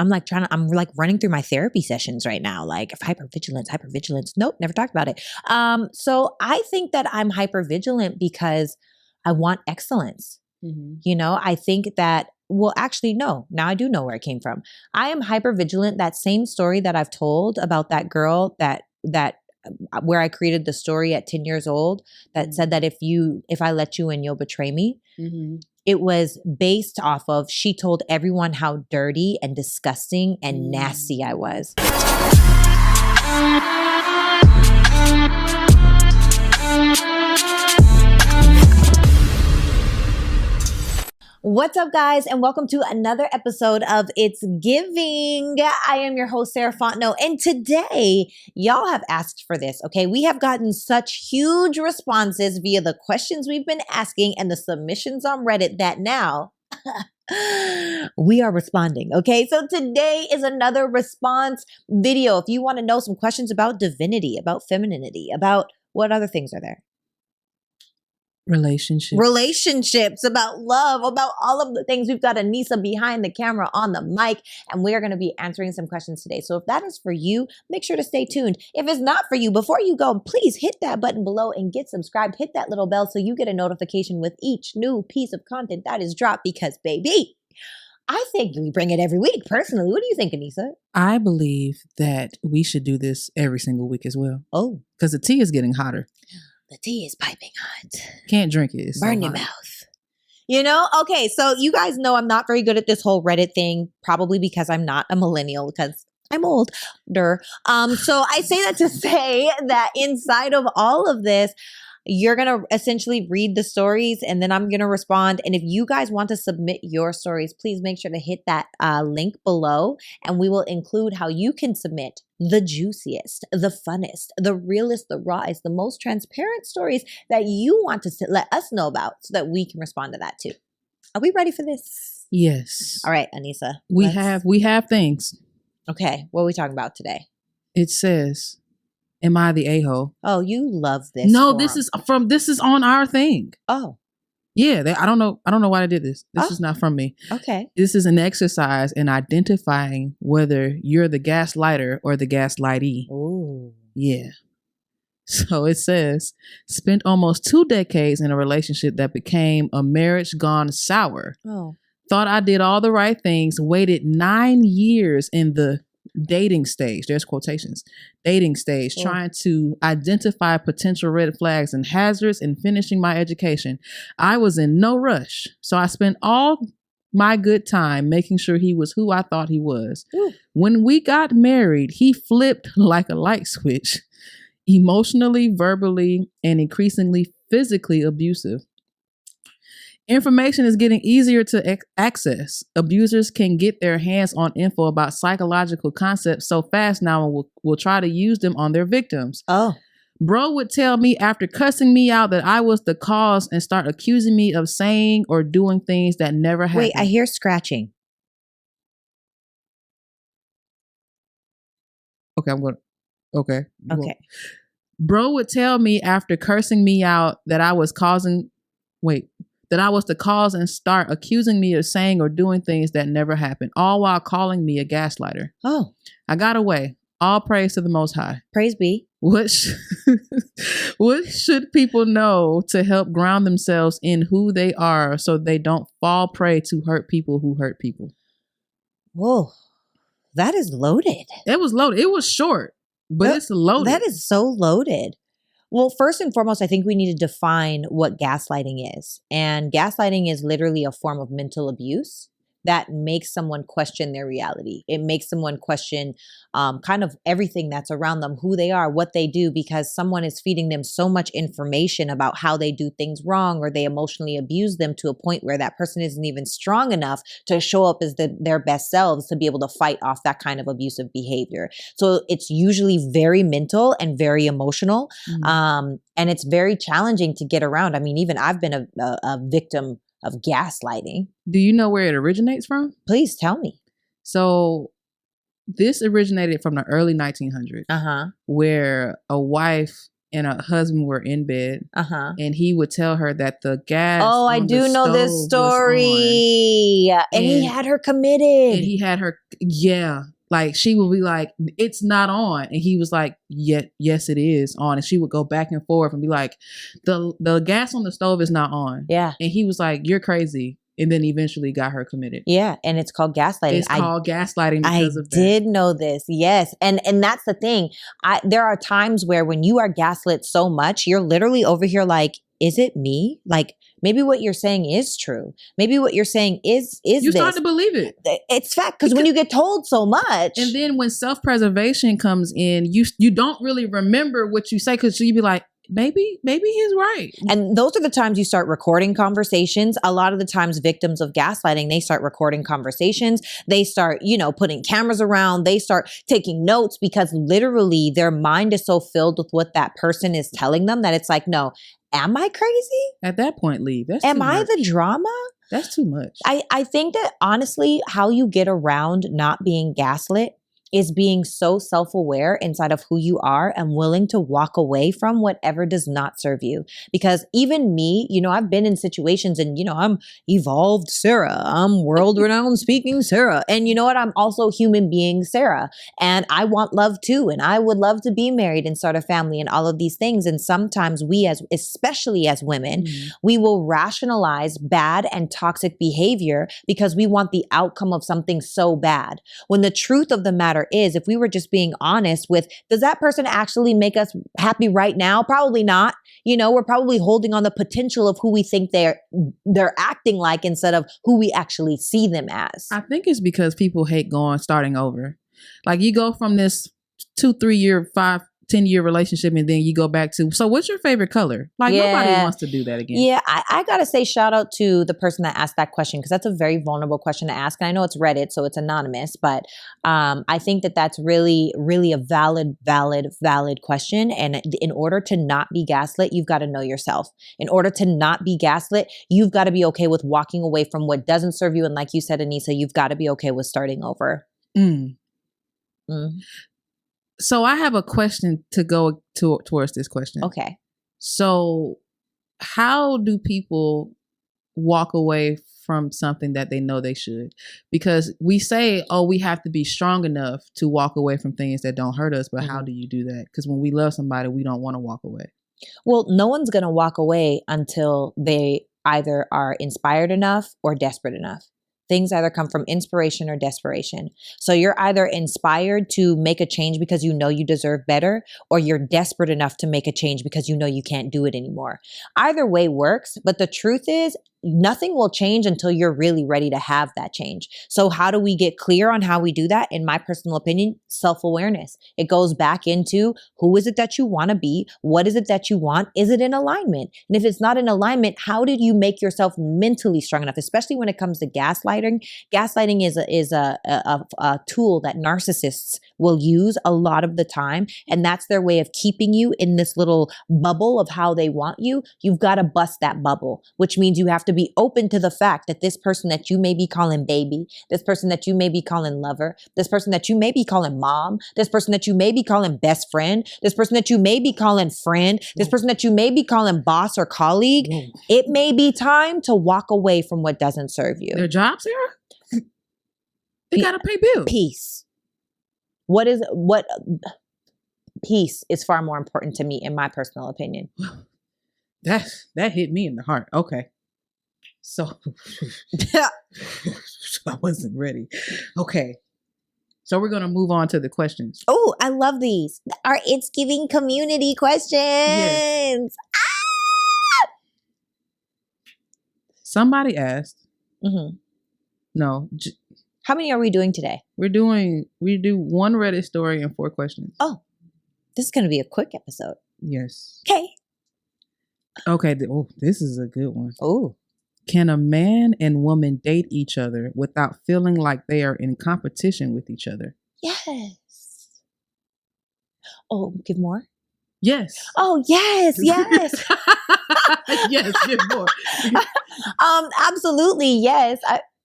I'm like running through my therapy sessions right now. Like hypervigilance. Nope, never talked about it. So I think that I'm hypervigilant because I want excellence. I think that, well, actually, no, now I do know where it came from. I am hypervigilant. That same story that I've told about that girl that where I created the story at 10 years old that said that if I let you in, you'll betray me. It was based off of, she told everyone how dirty and disgusting and nasty I was. What's up, guys, and welcome to another episode of It's Giving. I am your host, Sarah Fontenot, and today, y'all have asked for this, okay? We have gotten such huge responses via the questions we've been asking and the submissions on Reddit that now we are responding, okay? So today is another response video. If you want to know some questions about divinity, about femininity, about what other things are there? Relationships, about love, about all of the things. We've got Anissa behind the camera on the mic, and we're going to be answering some questions today. So if that is for you, make sure to stay tuned. If it's not for you, before you go, please hit that button below and get subscribed. Hit that little bell so you get a notification with each new piece of content that is dropped, because baby, I think we bring it every week. Personally, what do you think, Anissa? I believe that we should do this every single week as well. Oh, because the tea is getting hotter. The tea is piping hot. Can't drink it. It's Burn so your hot. mouth. Okay, so you guys know I'm not very good at this whole Reddit thing, probably because I'm not a millennial, because I'm older. So I say that to say that inside of all of this, you're going to essentially read the stories and then I'm going to respond. And if you guys want to submit your stories, please make sure to hit that link below, and we will include how you can submit the juiciest, the funnest, the realest, the rawest, the most transparent stories that you want to let us know about so that we can respond to that too. Are we ready for this? Yes. All right, Anissa. We have things. Okay, what are we talking about today? It says, am I the a-hole? Oh, you love this. No, forum. this is on our thing. Oh. Yeah, I don't know why they did this. This is not from me. Okay. This is an exercise in identifying whether you're the gaslighter or the gaslightee. Ooh. Yeah. So it says, spent almost 2 decades in a relationship that became a marriage gone sour. Oh. Thought I did all the right things, waited 9 years in the dating stage, there's quotations, dating stage, trying to identify potential red flags and hazards and finishing my education. I was in no rush. So I spent all my good time making sure he was who I thought he was. Ooh. When we got married, he flipped like a light switch, emotionally, verbally, and increasingly physically abusive. Information is getting easier to access. Abusers can get their hands on info about psychological concepts so fast now and will try to use them on their victims. Oh. Bro would tell me after cussing me out that I was the cause and start accusing me of saying or doing things that never happened. Wait, I hear scratching. Okay, Okay. Okay. Bro would tell me after cursing me out that I was the cause and start accusing me of saying or doing things that never happened, all while calling me a gaslighter. Oh. I got away. All praise to the Most High. Praise be. What should people know to help ground themselves in who they are so they don't fall prey to hurt people who hurt people? Whoa. That is loaded. It was loaded. It was short, but it's loaded. That is so loaded. Well, first and foremost, I think we need to define what gaslighting is. And gaslighting is literally a form of mental abuse that makes someone question their reality. It makes someone question kind of everything that's around them, who they are, what they do, because someone is feeding them so much information about how they do things wrong, or they emotionally abuse them to a point where that person isn't even strong enough to show up as their best selves to be able to fight off that kind of abusive behavior. So it's usually very mental and very emotional. Mm-hmm. And it's very challenging to get around. I mean, even I've been a victim of gaslighting. Do you know where it originates from? Please tell me. So this originated from the early 1900s, where a wife and her husband were in bed, Uh-huh. and he would tell her that the gas. Oh, I on do the know this stove was on, story. And he had her committed. and he had her, yeah. Like, she would be like, it's not on. And he was like, yes, it is on. And she would go back and forth and be like, the gas on the stove is not on. Yeah. And he was like, you're crazy. And then eventually got her committed. Yeah. And it's called gaslighting. It's called gaslighting because of that. I did know this. Yes. And that's the thing. There are times where when you are gaslit so much, you're literally over here like, is it me? Like, maybe what you're saying is true. Maybe what you're saying is you this. start to believe it. It's fact. Because when you get told so much. And then when self-preservation comes in, you don't really remember what you say, because you be like, maybe he's right. And those are the times you start recording conversations. A lot of the times victims of gaslighting, they start recording conversations. They start, putting cameras around. They start taking notes, because literally their mind is so filled with what that person is telling them that it's like, no, am I crazy? At that point, leave. Am I the drama? That's too much. I think that honestly, how you get around not being gaslit is being so self-aware inside of who you are and willing to walk away from whatever does not serve you. Because even me, I've been in situations and, I'm evolved Sarah. I'm world-renowned speaking Sarah. And you know what? I'm also human being Sarah. And I want love too. And I would love to be married and start a family and all of these things. And sometimes we, especially as women, we will rationalize bad and toxic behavior because we want the outcome of something so bad. When the truth of the matter is, if we were just being honest with, does that person actually make us happy right now? Probably not. We're probably holding on the potential of who we think they're acting like instead of who we actually see them as. I think it's because people hate starting over. Like, you go from this 2, 3 year, 5, 10-year relationship, and then you go back to, so what's your favorite color? Like, nobody wants to do that again. Yeah, I gotta say shout out to the person that asked that question, because that's a very vulnerable question to ask. And I know it's Reddit, so it's anonymous, but I think that that's really, really a valid question. And in order to not be gaslit, you've got to know yourself. In order to not be gaslit, you've got to be okay with walking away from what doesn't serve you. And like you said, Anissa, you've got to be okay with starting over. So I have a question to go towards this question. Okay. So how do people walk away from something that they know they should? Because we say, we have to be strong enough to walk away from things that don't hurt us. But how do you do that? Because when we love somebody, we don't want to walk away. Well, no one's going to walk away until they either are inspired enough or desperate enough. Things either come from inspiration or desperation. So you're either inspired to make a change because you know you deserve better, or you're desperate enough to make a change because you know you can't do it anymore. Either way works, but the truth is, nothing will change until you're really ready to have that change. So how do we get clear on how we do that? In my personal opinion, self-awareness. It goes back into, who is it that you want to be? What is it that you want? Is it in alignment? And if it's not in alignment, how did you make yourself mentally strong enough? Especially when it comes to gaslighting. Gaslighting is a tool that narcissists will use a lot of the time. And that's their way of keeping you in this little bubble of how they want you. You've got to bust that bubble, which means you have to be open to the fact that this person that you may be calling baby, this person that you may be calling lover, this person that you may be calling mom, this person that you may be calling best friend, this person that you may be calling friend, this person that you may be calling boss or colleague, it may be time to walk away from what doesn't serve you. Their jobs, Sarah? They gotta pay bills. Peace. Peace is far more important to me, in my personal opinion. That hit me in the heart. Okay. So I wasn't ready. Okay. So we're going to move on to the questions. Oh, I love these. Our It's Giving community questions. Yes. Somebody asked. No. How many are we doing today? We do one Reddit story and 4 questions. Oh, this is going to be a quick episode. Yes. Okay. This is a good one. Oh. Can a man and woman date each other without feeling like they are in competition with each other? Yes. Oh, give more? Yes. Oh, yes. Yes, give more. Absolutely, yes.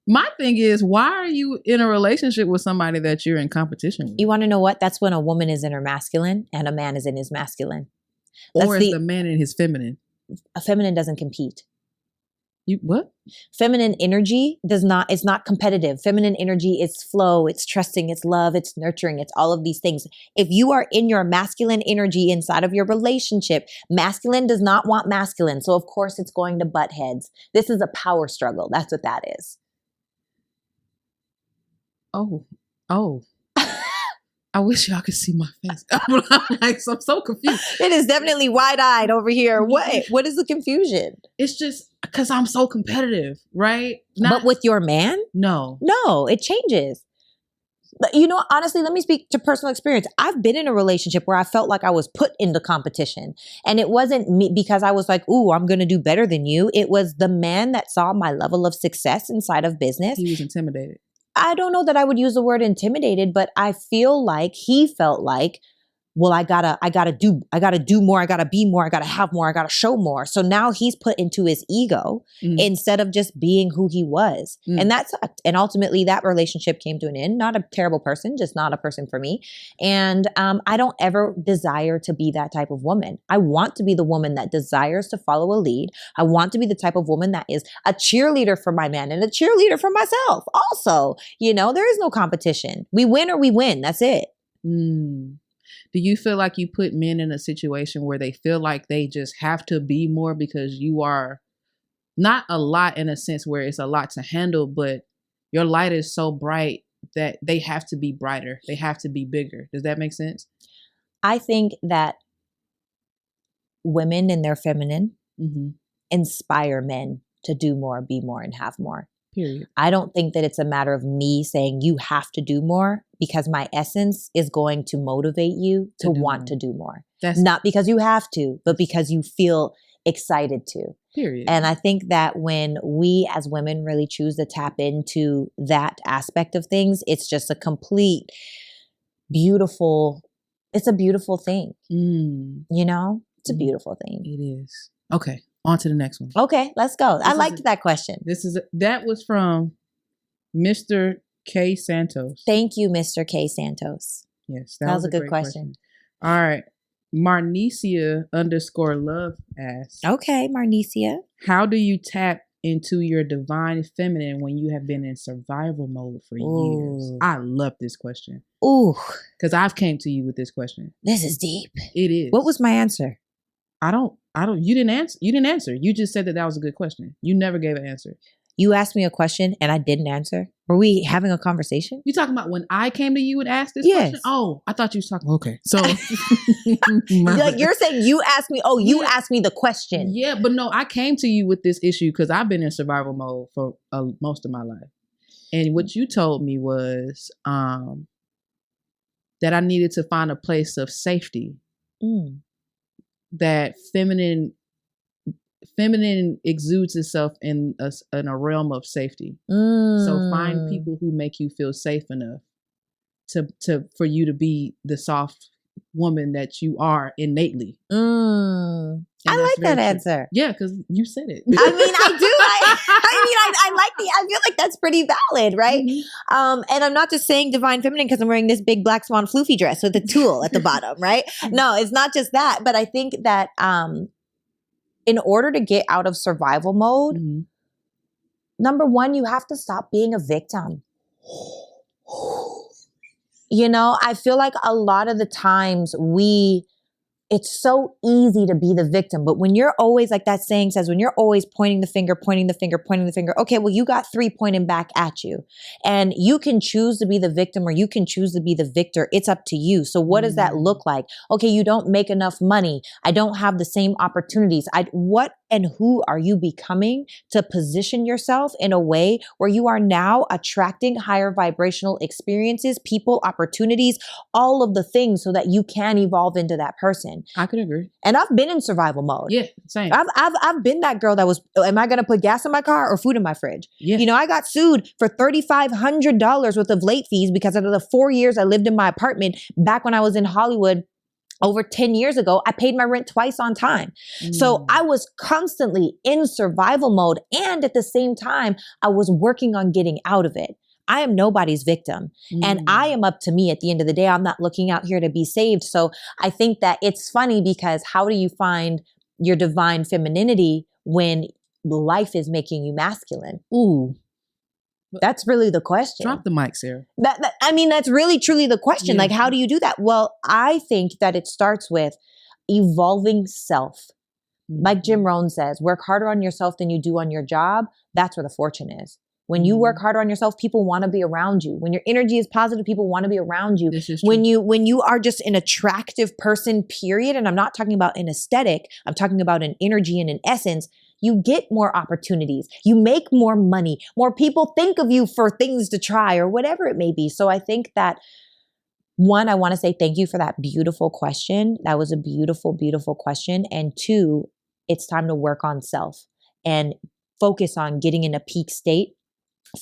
My thing is, why are you in a relationship with somebody that you're in competition with? You want to know what? That's when a woman is in her masculine and a man is in his masculine. Or is the man in his feminine? A feminine doesn't compete. You what? Feminine energy it's not competitive. Feminine energy is flow, it's trusting, it's love, it's nurturing, it's all of these things. If you are in your masculine energy inside of your relationship, masculine does not want masculine. So of course it's going to butt heads. This is a power struggle. That's what that is. Oh. I wish y'all could see my face. I'm so confused. It is definitely wide-eyed over here. What is the confusion? It's just because I'm so competitive, right? But with your man? No, it changes. But you know, honestly, let me speak to personal experience. I've been in a relationship where I felt like I was put into competition. And it wasn't me because I was like, ooh, I'm going to do better than you. It was the man that saw my level of success inside of business. He was intimidated. I don't know that I would use the word intimidated, but I feel like he felt like, well, I gotta do more. I gotta be more. I gotta have more. I gotta show more. So now he's put into his ego instead of just being who he was. And that sucked. And ultimately that relationship came to an end. Not a terrible person, just not a person for me. And I don't ever desire to be that type of woman. I want to be the woman that desires to follow a lead. I want to be the type of woman that is a cheerleader for my man and a cheerleader for myself. Also, you know, there is no competition. We win or we win. That's it. Do you feel like you put men in a situation where they feel like they just have to be more because you are not a lot in a sense where it's a lot to handle, but your light is so bright that they have to be brighter. They have to be bigger. Does that make sense? I think that women in their feminine inspire men to do more, be more, and have more. Period. I don't think that it's a matter of me saying you have to do more because my essence is going to motivate you to want to do more. That's not because you have to, but because you feel excited to. Period. And I think that when we as women really choose to tap into that aspect of things, it's just a complete it's a beautiful thing. You know, it's a beautiful thing. It is. Okay. On to the next one. Okay, let's go. I liked that question. That was from Mr. K. Santos. Thank you, Mr. K. Santos. Yes, that was a good question. All right. Marnicia_love asks. Okay, Marnicia. How do you tap into your divine feminine when you have been in survival mode for years? I love this question. Ooh. Because I've came to you with this question. This is deep. It is. What was my answer? You didn't answer. You just said that was a good question. You never gave an answer. You asked me a question and I didn't answer. Were we having a conversation? You talking about when I came to you and asked this question? Oh, I thought you was talking. Okay. So like you're saying you asked me, you asked me the question. Yeah, but no, I came to you with this issue because I've been in survival mode for most of my life. And what you told me was that I needed to find a place of safety. That feminine exudes itself in a realm of safety. So find people who make you feel safe enough for you to be the soft woman that you are innately. I like that answer. Yeah, because you said it. I mean, I do. I feel like that's pretty valid, right? And I'm not just saying divine feminine because I'm wearing this big black swan floofy dress with a tulle at the bottom, right? No, it's not just that. But I think that in order to get out of survival mode, number one, you have to stop being a victim. You know, I feel like a lot of the times it's so easy to be the victim. But when you're always, like that saying says, when you're always pointing the finger, okay, well, you got 3 pointing back at you. And you can choose to be the victim or you can choose to be the victor. It's up to you. So what does that look like? Okay, you don't make enough money. I don't have the same opportunities. What and who are you becoming to position yourself in a way where you are now attracting higher vibrational experiences, people, opportunities, all of the things so that you can evolve into that person. I could agree. And I've been in survival mode. Yeah, same. I've been that girl that was, am I going to put gas in my car or food in my fridge? Yeah. You know, I got sued for $3,500 worth of late fees because out of the 4 years I lived in my apartment back when I was in Hollywood, over 10 years ago, I paid my rent twice on time. So I was constantly in survival mode. And at the same time, I was working on getting out of it. I am nobody's victim. And I am up to me at the end of the day. I'm not looking out here to be saved. So I think that it's funny because how do you find your divine femininity when life is making you masculine? Ooh. That's really the question. Drop the mic, Sarah. That's really truly the question. Yeah. Like, how do you do that? Well, I think that it starts with evolving self. Like Jim Rohn says, work harder on yourself than you do on your job. That's where the fortune is. When you work harder on yourself, people want to be around you. When your energy is positive, people want to be around you. This is true. When you are just an attractive person, period, and I'm not talking about an aesthetic, I'm talking about an energy and an essence, you get more opportunities. You make more money. More people think of you for things to try or whatever it may be. So I think that one, I want to say thank you for that beautiful question. That was a beautiful, beautiful question. And two, it's time to work on self and focus on getting in a peak state.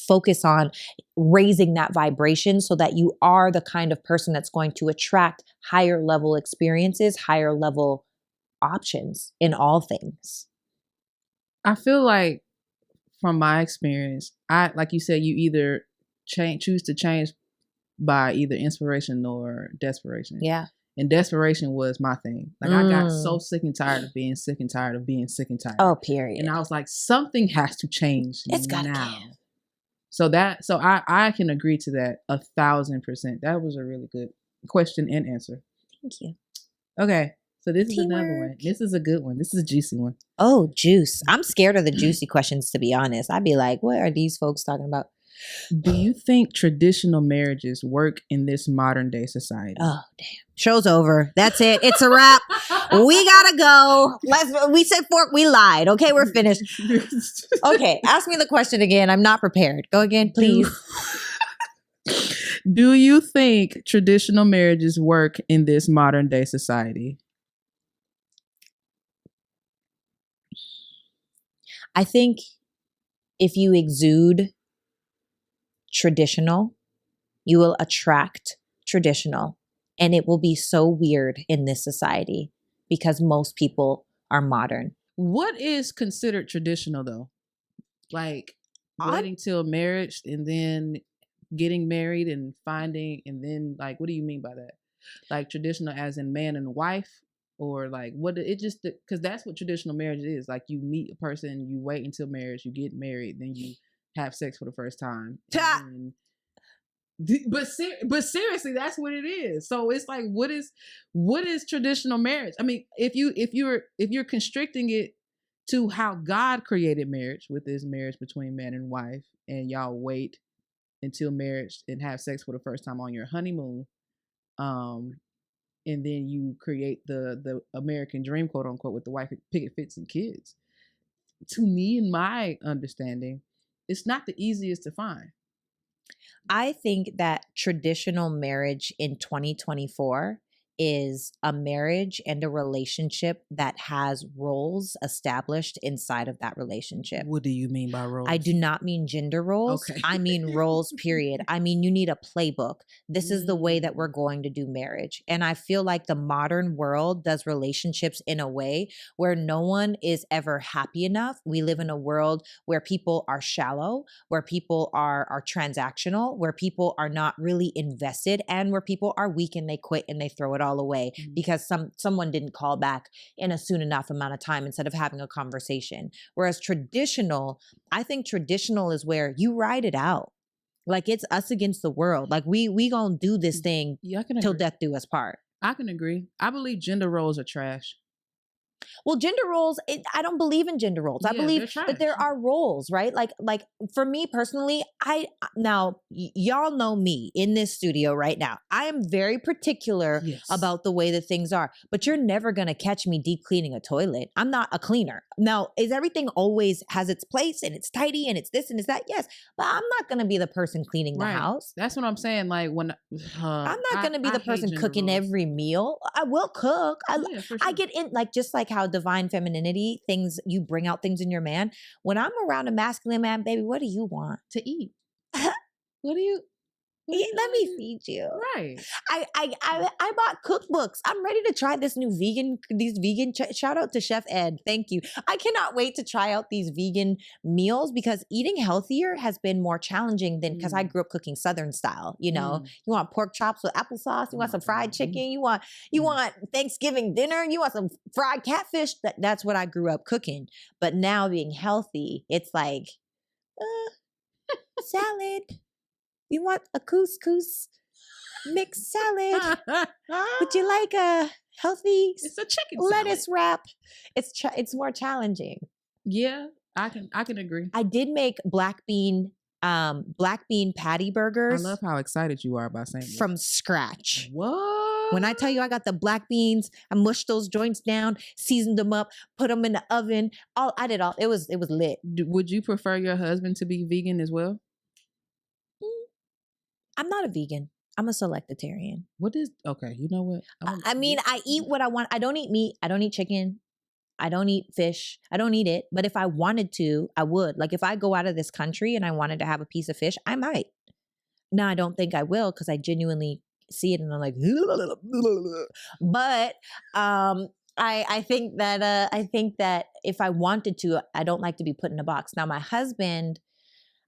Focus on raising that vibration so that you are the kind of person that's going to attract higher level experiences, higher level options in all things. I feel like from my experience, like you said, you either choose to change by either inspiration or desperation. Yeah. And desperation was my thing. Like I got so sick and tired of being sick and tired of being sick and tired. Oh, period. And I was like, something has to change. It's got to now. So I can agree to that 1,000%. That was a really good question and answer. Thank you. Okay. So this is another one. This is a good one. This is a juicy one. Oh, juice. I'm scared of the juicy questions, to be honest. I'd be like, what are these folks talking about? Do you think traditional marriages work in this modern day society? Oh, damn. Show's over. That's it. It's a wrap. We gotta go. We said fork. We lied. Okay, we're finished. Okay, ask me the question again. I'm not prepared. Go again, please. Do you think traditional marriages work in this modern day society? I think if you exude traditional, you will attract traditional. And it will be so weird in this society because most people are modern. What is considered traditional though? Like waiting till marriage and then getting married and finding, and then like, what do you mean by that? Like traditional as in man and wife? Or like what it just, because that's what traditional marriage is. Like you meet a person, you wait until marriage, you get married, then you have sex for the first time. But seriously, that's what it is. So it's like, what is traditional marriage? I mean, if you're constricting it to how God created marriage, with this marriage between man and wife, and y'all wait until marriage and have sex for the first time on your honeymoon, and then you create the American dream, quote unquote, with the wife, picket fits and kids. To me, in my understanding, it's not the easiest to find. I think that traditional marriage in 2024 is a marriage and a relationship that has roles established inside of that relationship. What do you mean by roles? I do not mean gender roles. Okay. I mean roles, period. I mean, you need a playbook. This is the way that we're going to do marriage. And I feel like the modern world does relationships in a way where no one is ever happy enough. We live in a world where people are shallow, where people are transactional, where people are not really invested, and where people are weak and they quit and they throw it all away because someone didn't call back in a soon enough amount of time instead of having a conversation. Whereas traditional, I think traditional is where you ride it out. Like it's us against the world. Like we gonna do this thing till death do us part. I can agree. I believe gender roles are trash. Well, gender roles, I don't believe in gender roles. I believe that there are roles, right? Like for me personally, y'all know me in this studio right now. I am very particular about the way that things are, but you're never going to catch me deep cleaning a toilet. I'm not a cleaner. Now, is everything always has its place and it's tidy and it's this and it's that? Yes, but I'm not going to be the person cleaning the house. That's what I'm saying. Like when I'm not going to be the person cooking every meal. I will cook. I get in, like, just like how divine femininity, things, you bring out things in your man. When I'm around a masculine man, baby, what do you want to eat? What do Let me feed you. Right. I bought cookbooks. I'm ready to try these vegan. Shout out to Chef Ed. Thank you. I cannot wait to try out these vegan meals because eating healthier has been more challenging than because I grew up cooking Southern style. You know, you want pork chops with applesauce. You want some fried chicken. You want Thanksgiving dinner. You want some fried catfish. That's what I grew up cooking. But now being healthy, it's like salad. You want a couscous mixed salad? Would you like a healthy It's a chicken lettuce salad. wrap? It's more challenging. Yeah, I can agree. I did make black bean patty burgers. I love how excited you are about saying this. From scratch. What? When I tell you I got the black beans, I mushed those joints down, seasoned them up, put them in the oven. I did all. It was lit. Would you prefer your husband to be vegan as well? I'm not a vegan. I'm a selectitarian. Okay, you know what? I mean, I eat what I want. I don't eat meat. I don't eat chicken. I don't eat fish. I don't eat it. But if I wanted to, I would. Like if I go out of this country and I wanted to have a piece of fish, I might. Now, I don't think I will because I genuinely see it and I'm like, but I think that if I wanted to, I don't like to be put in a box. Now, my husband,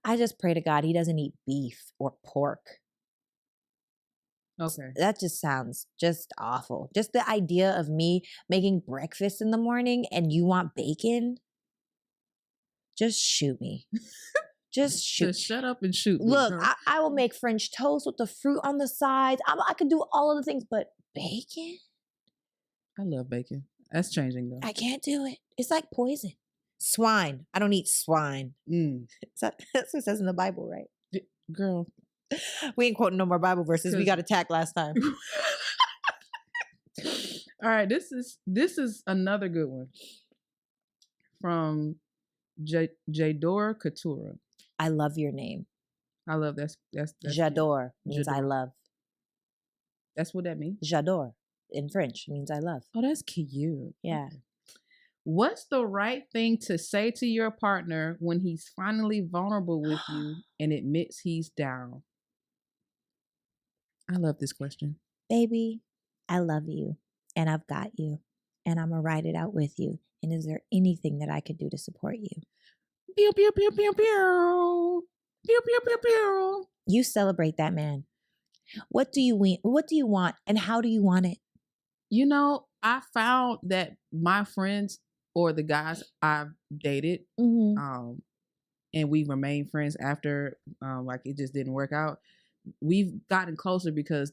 I just pray to God he doesn't eat beef or pork. Okay. That just sounds just awful. Just the idea of me making breakfast in the morning and you want bacon? Just shoot me. Just shoot. Just shut up and shoot. Look, I will make French toast with the fruit on the sides. I could do all of the things, but bacon? I love bacon. That's changing though. I can't do it. It's like poison. Swine. I don't eat swine. That's what it says in the Bible, right? Girl. We ain't quoting no more Bible verses. We got attacked last time. All right, this is another good one from Jador Couture. I love your name. I love that's J'adore means J'adore. I love. That's what that means. J'adore in French means I love. Oh, that's cute. Yeah. What's the right thing to say to your partner when he's finally vulnerable with you and admits he's down? I love this question. Baby, I love you and I've got you and I'm going to ride it out with you. And is there anything that I could do to support you? Pew, pew, pew, pew, pew. Pew, pew, pew, pew. You celebrate that man. What do you want? What do you want? And how do you want it? You know, I found that my friends or the guys I've dated, and we remained friends after, like it just didn't work out. We've gotten closer because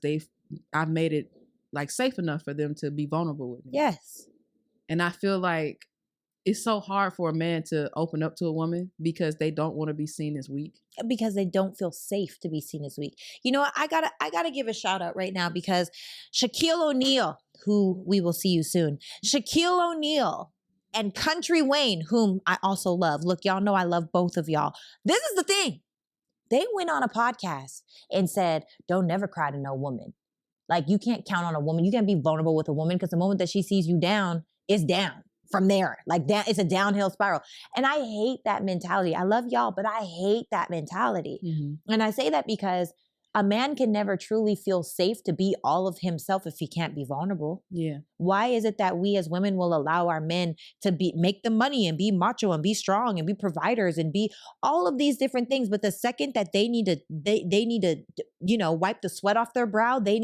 I've made it like safe enough for them to be vulnerable with me. Yes. And I feel like it's so hard for a man to open up to a woman because they don't want to be seen as weak. Because they don't feel safe to be seen as weak. You know what? I gotta give a shout out right now because Shaquille O'Neal, who we will see you soon, Shaquille O'Neal and Country Wayne, whom I also love. Look, y'all know I love both of y'all. This is the thing. They went on a podcast and said, don't never cry to no woman. Like you can't count on a woman. You can't be vulnerable with a woman because the moment that she sees you down, it's down. From there, like that, it's a downhill spiral. And I hate that mentality. I love y'all, but I hate that mentality. And I say that because a man can never truly feel safe to be all of himself if he can't be vulnerable. Yeah. Why is it that we as women will allow our men to make the money and be macho and be strong and be providers and be all of these different things? But the second that they need to, you know, wipe the sweat off their brow, they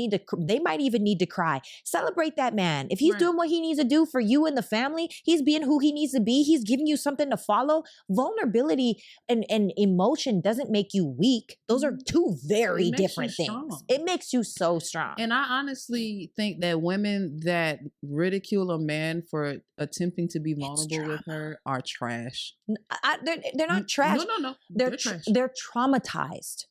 might even need to cry. Celebrate that man. If he's doing what he needs to do for you and the family, he's being who he needs to be. He's giving you something to follow. Vulnerability and emotion doesn't make you weak. Those are two very different things. It makes you so strong. And I honestly think that women that ridicule a man for attempting to be vulnerable with her are trash. They're not trash. No. They're trash. They're traumatized.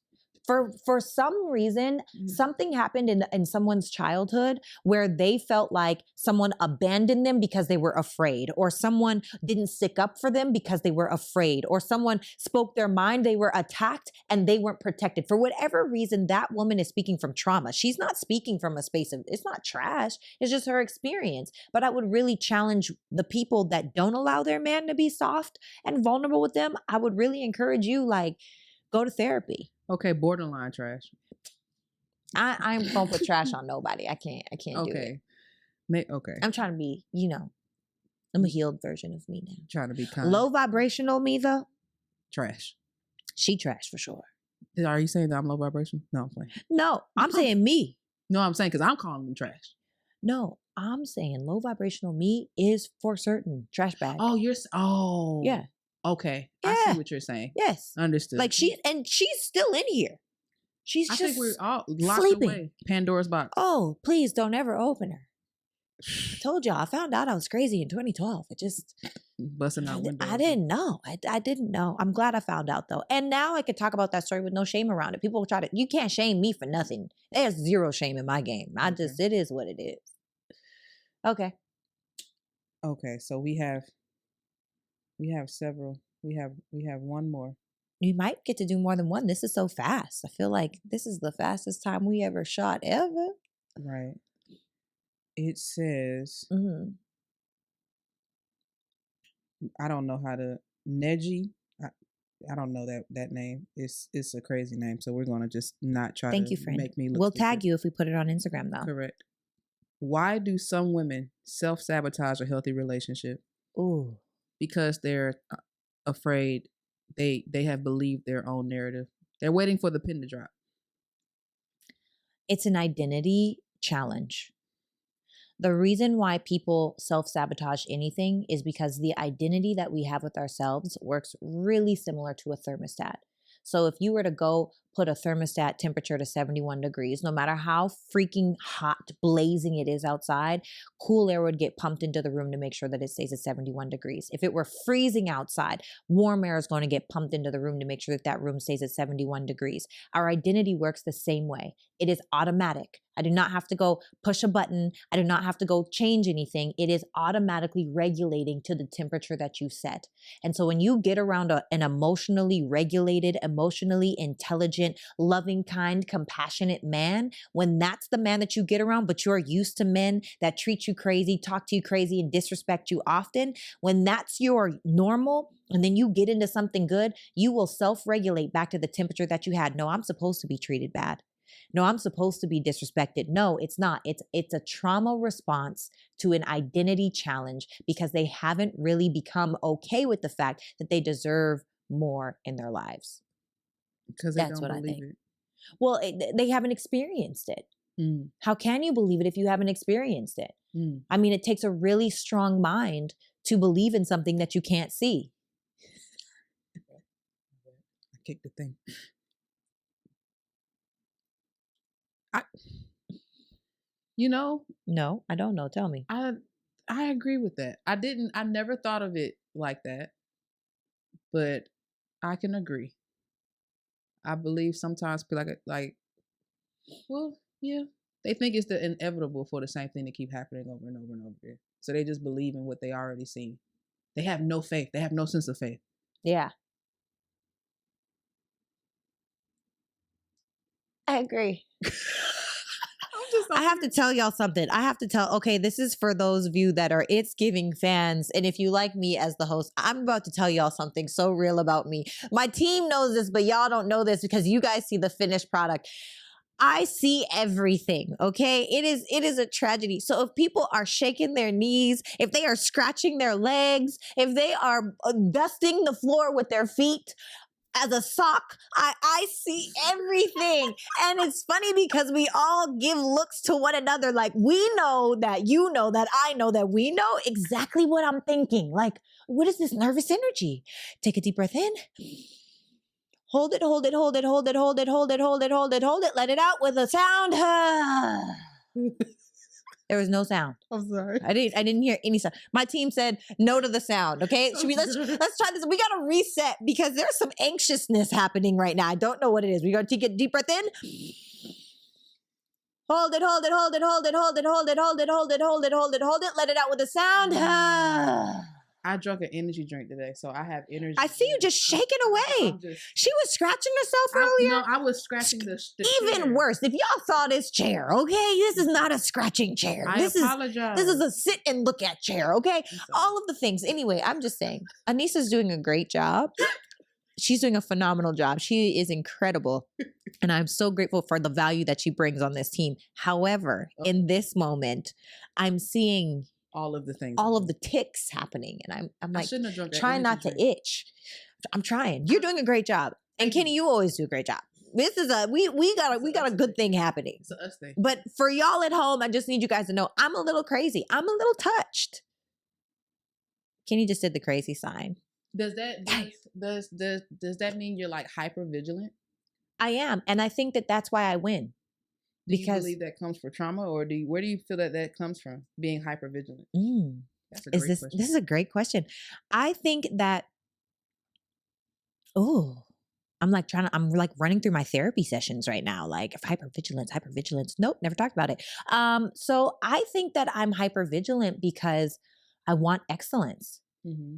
For some reason, something happened in someone's childhood where they felt like someone abandoned them because they were afraid, or someone didn't stick up for them because they were afraid, or someone spoke their mind, they were attacked and they weren't protected. For whatever reason, that woman is speaking from trauma. She's not speaking from a space of, it's not trash, it's just her experience. But I would really challenge the people that don't allow their man to be soft and vulnerable with them. I would really encourage you, like, go to therapy. Okay, borderline trash. I'm gonna put trash on nobody. I can't do it. Okay. I'm trying to be, I'm a healed version of me now. Trying to be kind. Low vibrational me though. Trash. She trash for sure. Are you saying that I'm low vibration? No, I'm playing. No, I'm saying me. No, I'm saying because I'm calling them trash. No, I'm saying low vibrational me is for certain trash bag. Oh, yeah. Okay. Yeah. I see what you're saying. Yes. Understood. Like she's still in here. She's I just think we're all locked sleeping. away. Pandora's box. Oh, please don't ever open her. I told y'all, I found out I was crazy in 2012. It just busting out windows. I didn't know. I didn't know. I'm glad I found out though. And now I could talk about that story with no shame around it. People will you can't shame me for nothing. There's zero shame in my game. It is what it is. Okay. Okay, so we have several. We have one more. You might get to do more than one. This is so fast. I feel like this is the fastest time we ever shot ever. Right. It says, I don't know how to, Neji. I don't know that name. It's a crazy name, so we're gonna just not try. Thank you, friend. Make me look. We'll tag you if we put it on Instagram, though. Correct. Why do some women self-sabotage a healthy relationship? Ooh, because they're afraid. They have believed their own narrative. They're waiting for the pin to drop. It's an identity challenge. The reason why people self-sabotage anything is because the identity that we have with ourselves works really similar to a thermostat. So if you were to go put a thermostat temperature to 71 degrees, no matter how freaking hot, blazing it is outside, cool air would get pumped into the room to make sure that it stays at 71 degrees. If it were freezing outside, warm air is going to get pumped into the room to make sure that room stays at 71 degrees. Our identity works the same way. It is automatic. I do not have to go push a button. I do not have to go change anything. It is automatically regulating to the temperature that you set. And so when you get around an emotionally regulated, emotionally intelligent, loving, kind, compassionate man, when that's the man that you get around, but you're used to men that treat you crazy, talk to you crazy, and disrespect you often, when that's your normal, and then you get into something good, you will self-regulate back to the temperature that you had. No, I'm supposed to be treated bad. No, I'm supposed to be disrespected. No, it's not. It's a trauma response to an identity challenge because they haven't really become okay with the fact that they deserve more in their lives. Because that's what I think. Well, they haven't experienced it. How can you believe it if you haven't experienced it? I mean, it takes a really strong mind to believe in something that you can't see. I kicked the thing. No, I don't know. Tell me. I agree with that. I never thought of it like that, but I can agree. I believe sometimes people well, yeah, they think it's the inevitable for the same thing to keep happening over and over and over again. So they just believe in what they already seen. They have no faith. They have no sense of faith. Yeah. I agree. I have to tell y'all something. Okay, this is for those of you that are It's Giving fans. And if you like me as the host, I'm about to tell y'all something so real about me. My team knows this, but y'all don't know this because you guys see the finished product. I see everything, okay? It is a tragedy. So if people are shaking their knees, if they are scratching their legs, if they are dusting the floor with their feet, as a sock, I see everything. And it's funny because we all give looks to one another. Like, we know that you know that I know that we know exactly what I'm thinking. Like, what is this nervous energy? Take a deep breath in. Hold it, hold it, hold it, hold it, hold it, hold it, hold it, hold it, hold it. Let it out with a sound. There was no sound. I'm sorry. I didn't hear any sound. My team said no to the sound. Okay, let's try this. We gotta reset because there's some anxiousness happening right now. I don't know what it is. We gotta take a deep breath in. Hold it, hold it, hold it, hold it, hold it, hold it, hold it, hold it, hold it, hold it, hold it. Let it out with a sound. I drank an energy drink today, so I have energy. I see you just shaking away. She was scratching herself earlier. No, I was scratching the even chair. Worse. If y'all saw this chair, okay, this is not a scratching chair. I apologize. This is a sit and look at chair, okay? All of the things. Anyway, I'm just saying, Anissa's doing a great job. She's doing a phenomenal job. She is incredible. And I'm so grateful for the value that she brings on this team. However, in this moment, I'm seeing all of the things, all of the ticks happening. And I'm like, trying not to itch. I'm trying. You're doing a great job. And Kenny, you always do a great job. This is we got a good thing happening. It's a us thing. But for y'all at home, I just need you guys to know I'm a little crazy. I'm a little touched. Kenny just did the crazy sign. Does that mean you're like hyper vigilant? I am, and I think that's why I win. Do you believe that comes from trauma, or where do you feel that comes from? Being hyper vigilant. That's a great question. This is a great question. I think that. I'm like running through my therapy sessions right now. Like hypervigilance. Nope, never talked about it. So I think that I'm hypervigilant because I want excellence.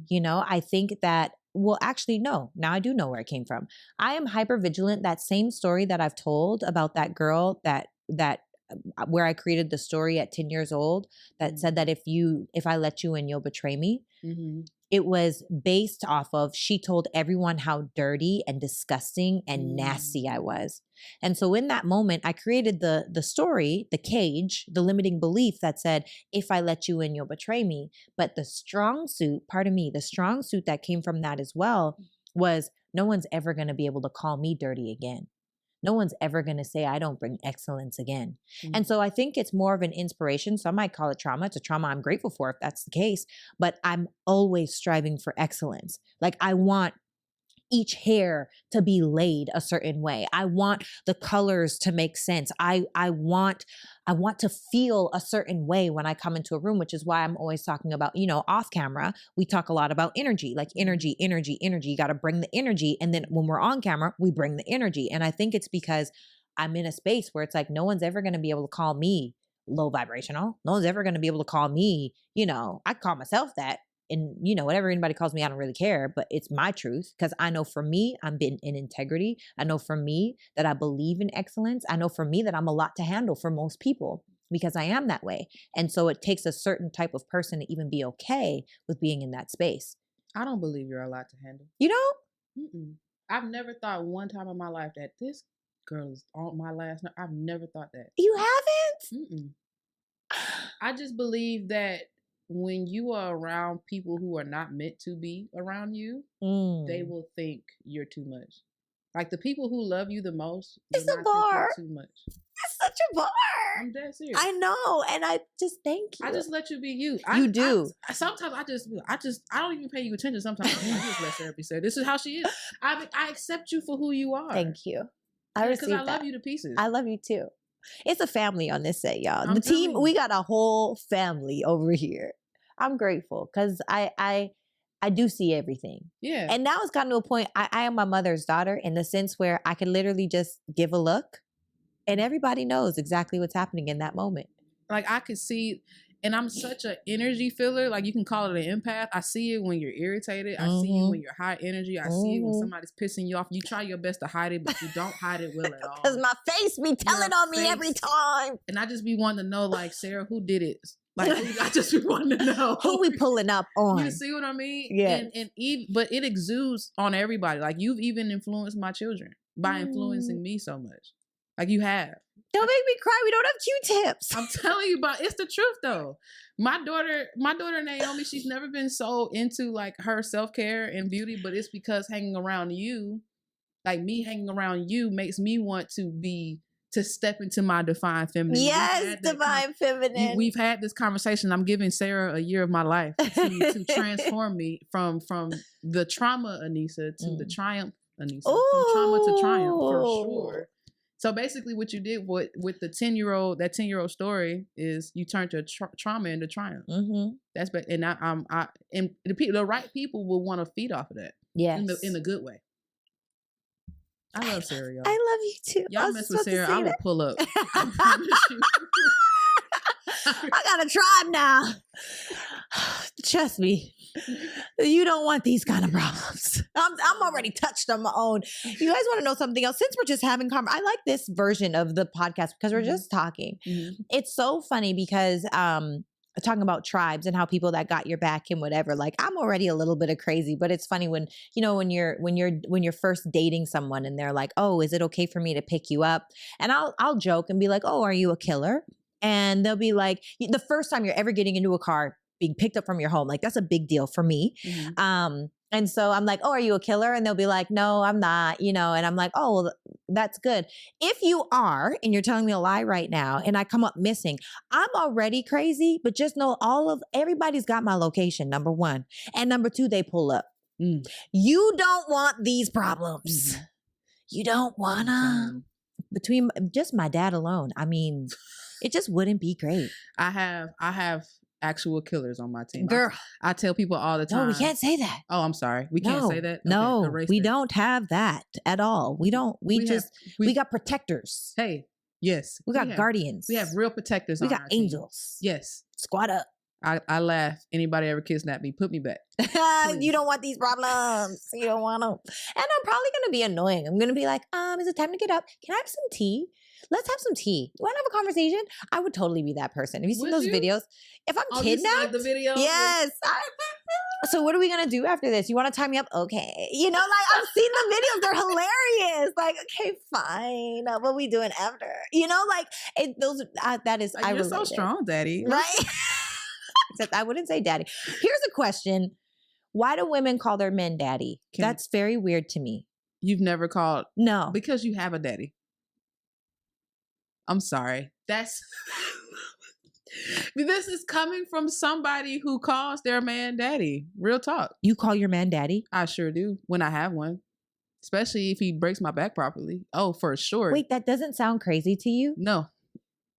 You know, I think that, well, actually, no. Now I do know where it came from. I am hypervigilant. That same story that I've told about that girl that where I created the story at 10 years old that said that if I let you in, you'll betray me. It was based off of, she told everyone how dirty and disgusting and nasty I was. And so in that moment, I created the story, the cage, the limiting belief that said, if I let you in, you'll betray me. But the strong suit that came from that as well was, no one's ever going to be able to call me dirty again. No one's ever going to say I don't bring excellence again. And so I think it's more of an inspiration. Some might call it trauma. It's a trauma I'm grateful for if that's the case, but I'm always striving for excellence. Like I want each hair to be laid a certain way. I want the colors to make sense. I want to feel a certain way when I come into a room, which is why I'm always talking about, off camera, we talk a lot about energy, like energy. You got to bring the energy. And then when we're on camera, we bring the energy. And I think it's because I'm in a space where it's like, no one's ever going to be able to call me low vibrational. No one's ever going to be able to call me, I call myself that. And, whatever anybody calls me, I don't really care, but it's my truth because I know for me, I'm in integrity. I know for me that I believe in excellence. I know for me that I'm a lot to handle for most people because I am that way. And so it takes a certain type of person to even be okay with being in that space. I don't believe you're a lot to handle. You don't? Mm-mm. I've never thought one time in my life that this girl is on my last nerve. I've never thought that. You haven't? Mm-mm. I just believe that when you are around people who are not meant to be around you, they will think you're too much. Like the people who love you the most, it's a bar. Too much. That's such a bar. I'm dead serious. I know, and I just thank you. I just let you be you. You do. Sometimes I don't even pay you attention. Sometimes I just let Sarah be said. This is how she is. I accept you for who you are. Thank you. Because I love you to pieces. I love you too. It's a family on this set, y'all. The team, we got a whole family over here. I'm grateful because I do see everything. Yeah. And now it's gotten to a point, I am my mother's daughter in the sense where I can literally just give a look and everybody knows exactly what's happening in that moment. Like I could see, and I'm such an energy feeler. Like you can call it an empath. I see it when you're irritated. I see it when you're high energy. I see it when somebody's pissing you off. You try your best to hide it, but you don't hide it well at all. Because my face be telling on me every time. And I just be wanting to know, like, Sarah, who did it? Like, I just be wanting to know. Who we pulling up on? You see what I mean? Yeah. But it exudes on everybody. Like, you've even influenced my children by influencing me so much. Like, you have. Don't make me cry. We don't have Q-tips. I'm telling you, but it's the truth, though. My daughter Naomi, she's never been so into, like, her self-care and beauty, but it's because hanging around you, like, me hanging around you makes me want to step into my divine feminine. Yes, divine feminine. We've had this conversation. I'm giving Sarah a year of my life to transform me from the trauma Anissa to the triumph Anissa. Ooh. From trauma to triumph, for sure. So basically what you did with the 10-year-old, that 10-year-old story is you turned your trauma into triumph. Mm-hmm. That's and and the right people will want to feed off of that. Yes. In the good way. I love Sarah, y'all. I love you too. Y'all mess with Sarah, I will pull up. I promise you. I got a tribe now. Trust me. You don't want these kind of problems. I'm already touched on my own. You guys want to know something else? Since we're just having I like this version of the podcast because we're just talking. Mm-hmm. It's so funny because talking about tribes and how people that got your back and whatever. Like, I'm already a little bit of crazy, but it's funny when, you know, when you're first dating someone and they're like, oh, is it okay for me to pick you up? And I'll joke and be like, oh, are you a killer? And they'll be like, the first time you're ever getting into a car, being picked up from your home, like that's a big deal for me. Mm-hmm. And so I'm like, oh, are you a killer? And they'll be like, no, I'm not, you know, and I'm like, oh, well, that's good. If you are, and you're telling me a lie right now, and I come up missing, I'm already crazy, but just know everybody's got my location, number one. And number two, they pull up. You don't want these problems. You don't wanna. Between just my dad alone, I mean, it just wouldn't be great. I have actual killers on my team. Girl, I tell people all the time. No, we can't say that. Oh, I'm sorry. We can't say that? No, Okay, we don't have that at all. We don't. We got protectors. Hey, yes. We got guardians. We have real protectors. We on got our team. angels. Yes. Squad up. I laugh. Anybody ever kidnap me, put me back. You don't want these problems. You don't want them. And I'm probably going to be annoying. I'm going to be like, is it time to get up? Can I have some tea? Let's have some tea. You want to have a conversation? I would totally be that person. Have you seen those videos? If I'm kidnapped, the video. Yes. So what are we going to do after this? You want to tie me up? Okay. You know, like I've seen the videos. They're hilarious. Like, okay, fine. What are we doing after? You know, like that is, Like, you're so strong, daddy. Right? Except I wouldn't say daddy. Here's a question. Why do women call their men daddy? That's very weird to me. You've never called? No. Because you have a daddy. I'm sorry. This is coming from somebody who calls their man daddy. Real talk. You call your man daddy? I sure do when I have one. Especially if he breaks my back properly. Oh, for sure. Wait, that doesn't sound crazy to you? No.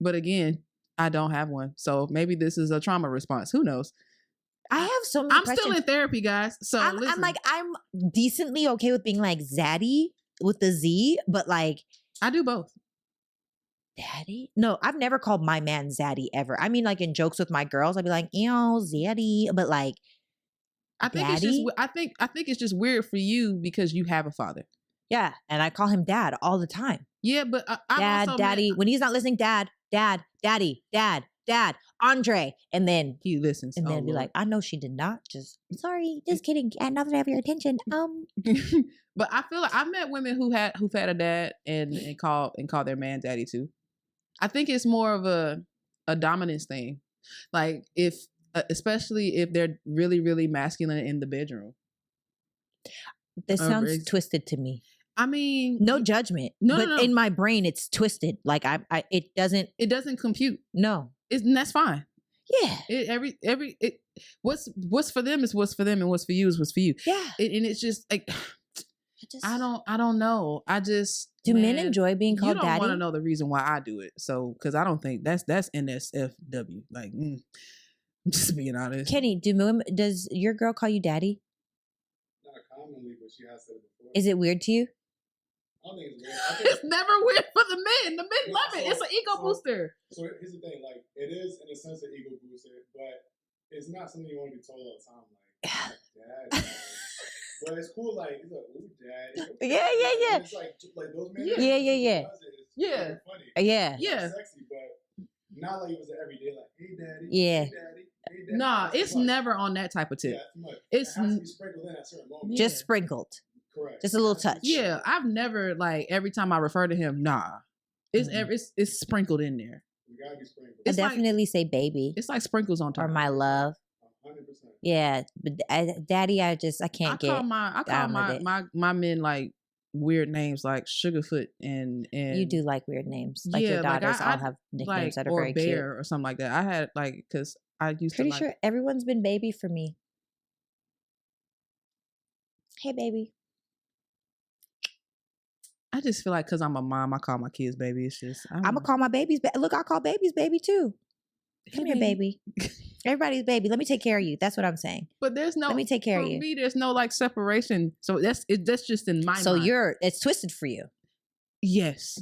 But again, I don't have one. So maybe this is a trauma response. Who knows? I have so many questions. Still in therapy, guys. So I'm decently okay with being like zaddy with the Z, but like I do both. Daddy? No, I've never called my man zaddy ever. I mean, like in jokes with my girls, I'd be like, ew, zaddy. But like I think daddy? it's just I think it's just weird for you because you have a father. Yeah. And I call him dad all the time. Yeah, but Dad, daddy. When he's not listening, dad, daddy, dad, Andre. And then he listens. And then be like, I know she did not. Just sorry, just kidding. And now that I have your attention. But I feel like I've met women who've had a dad and call their man daddy too. I think it's more of a dominance thing. Like if especially if they're really, really masculine in the bedroom. This sounds twisted to me. I mean, no judgment. No. In my brain, it's twisted. Like it doesn't compute. No, and that's fine. Yeah. What's for them is what's for them, and what's for you is what's for you. Yeah. And it's just like I don't know. Do men enjoy being called daddy? You don't want to know the reason why I do it. So because I don't think that's NSFW. Like just being honest. Kenny, does your girl call you daddy? Not commonly, but she has said it before. Is it weird to you? I don't think it's weird. It's never weird for the men. The men love it. It's an ego booster. So here's the thing. Like, it is, in a sense, an ego booster, but it's not something you want to be told all the time. Like, dad. But it's cool. Like, he's like, ooh, dad. Yeah. And it's like those men. Yeah. Yeah. Funny. Yeah. It's sexy, but not like it was everyday. Like, hey, daddy. Yeah. Hey, daddy. Hey, daddy. Nah, it's never on that type of tip. Yeah, it's much. It has to be sprinkled in at certain moments. Just sprinkled. Correct. Just a little touch. Yeah, I've never every time I refer to him, nah. It's sprinkled in there. You gotta be sprinkled. I definitely say baby. It's like sprinkles on top. Or my love. 100%. Yeah, but daddy, I can't get. I call my men like weird names like Sugarfoot and you do like weird names. Like your daughters all have nicknames that are very cute. Or Bear or something like that. I had because I used pretty sure everyone's been baby for me. Hey, baby. I just feel like because I'm a mom, I call my kids baby. It's just I'm gonna call my babies. Look, I call babies baby too. Come here, baby. Everybody's baby. Let me take care of you. That's what I'm saying. But there's no. Let me take care of you. For me, there's no separation. So that's just in my mind. So it's twisted for you. Yes.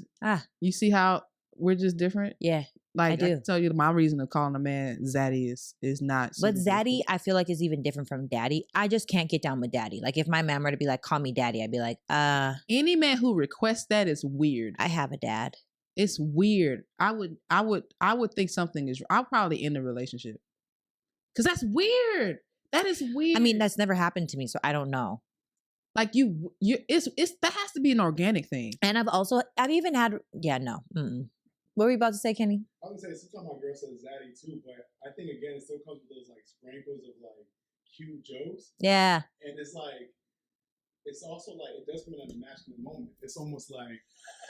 You see how we're just different? Yeah. Like I do. can tell you my reason of calling a man zaddy is not. But zaddy, I feel like is even different from daddy. I just can't get down with daddy. Like if my mom were to be like, call me daddy, I'd be like, Any man who requests that is weird. I have a dad. It's weird. I would think something is. I'll probably end the relationship. Because that's weird. That is weird. I mean, that's never happened to me, so I don't know. Like it's that has to be an organic thing. And I've even had, no. Mm-mm. What were you about to say, Kenny? I was gonna say sometimes my girl says zaddy too, but I think again it still comes with those like sprinkles of like cute jokes. Yeah. And it's like, it's also like, it does come in at a masculine moment. It's almost like,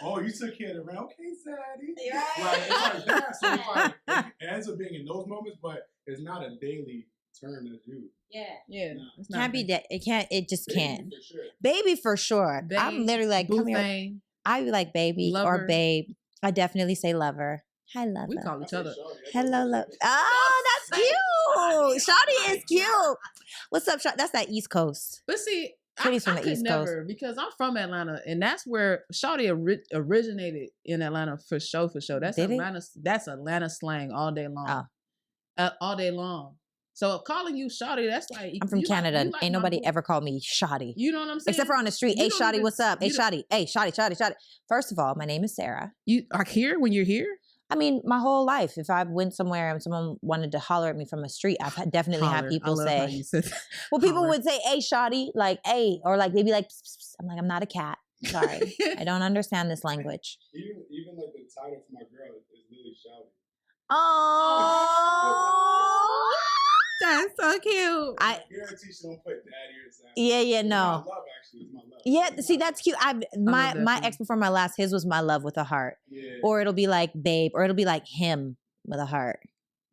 oh, you took care of the round, okay, zaddy. Yeah. Like, it's like that. So it's like, it ends up being in those moments, but it's not a daily term to do. Yeah. Nah. Can't be that. It just Baby can't. for sure. Baby for sure. Babe, I'm literally like, come here. thing. I be like baby Lover. or babe. I definitely say lover. Hi, lover. We call each other. Hello, love. Oh, that's cute. Shawty is cute. What's up, Shawty? That's that East Coast. But see, Shawty's from I the could East never, because I'm from Atlanta, and that's where Shawty originated in Atlanta for sure. That's Did Atlanta. That's Atlanta slang all day long. All day long. So calling you Shawty, that's like, I'm from Canada. Like Ain't nobody ever called me Shawty. You know what I'm saying? Except for on the street. You Hey, don't Shawty, even- what's up? Hey, you don't- Shawty. Hey, Shawty. First of all, my name is Sarah. You are here when you're here? I mean, my whole life, if I went somewhere and someone wanted to holler at me from a street, I've definitely had Holler. people I love how say, you said that. well, people Holler. would say, hey, Shawty, like, hey, or like, they'd be like, pss, pss, pss. I'm like, I'm not a cat. Sorry. I don't understand this language. Even like the title for my girl is literally Shawty. Oh, That's so cute. I guarantee she don't put daddy or something. yeah, It's no. my love, actually. It's my love. Yeah, see, that's cute. My that ex before my last, his was my love with a heart. Yeah. Or it'll be like babe, or it'll be like him with a heart.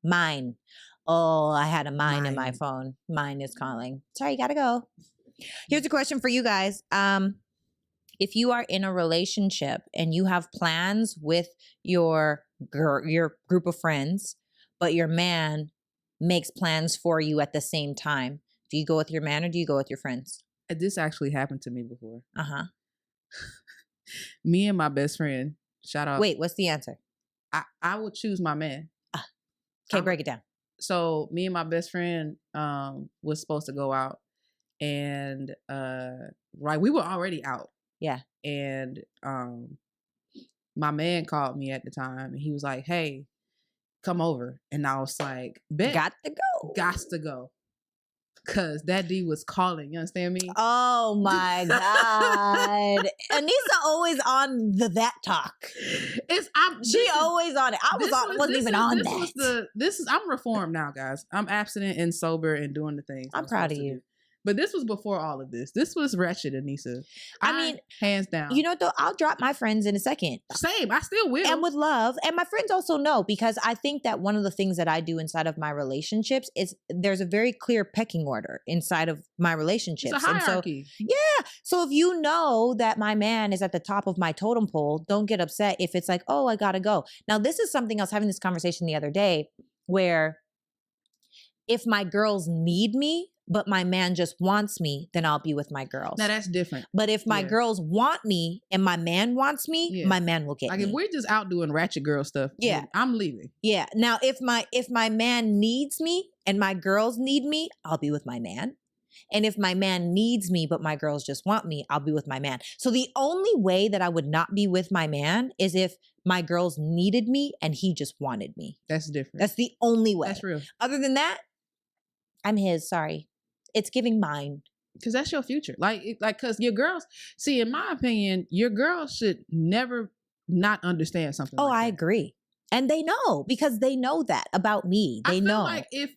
Mine. Oh, I had a mine in my Mine. phone. Mine is calling. Sorry, gotta go. Here's a question for you guys. If you are in a relationship and you have plans with your group of friends, but your man makes plans for you at the same time, do you go with your man or do you go with your friends? This actually happened to me before. Uh-huh. Me and my best friend, shout out. Wait, what's the answer? I would choose my man. Okay, break it down. So me and my best friend was supposed to go out, and right, we were already out. Yeah. And my man called me at the time, and he was like, "Hey, come over." And I was like, "Bet, Got to go. gots to go," cause that D was calling. You understand me? Oh my God. Anissa always on that talk. She always on it. I wasn't even on that. I'm reformed now, guys. I'm abstinent and sober and doing the things. I'm proud of supposed to you. do. But this was before all of this. This was wretched, Anissa. I mean, hands down. You know what though? I'll drop my friends in a second. Same. I still will. And with love. And my friends also know, because I think that one of the things that I do inside of my relationships is there's a very clear pecking order inside of my relationships. It's a hierarchy. So if you know that my man is at the top of my totem pole, don't get upset if it's like, oh, I gotta go. Now, this is something else, having this conversation the other day, where if my girls need me, but my man just wants me, then I'll be with my girls. Now that's different. But if my girls want me and my man wants me, my man will get like me. if we're just out doing ratchet girl stuff, then I'm leaving. Yeah. Now if my man needs me and my girls need me, I'll be with my man. And if my man needs me, but my girls just want me, I'll be with my man. So the only way that I would not be with my man is if my girls needed me and he just wanted me. That's different. That's the only way. That's real. Other than that, I'm his. Sorry. It's giving mine. Because that's your future. Because your girls, see, in my opinion, your girls should never not understand something like that. I agree. And they know, because they know that about me. They know. Like if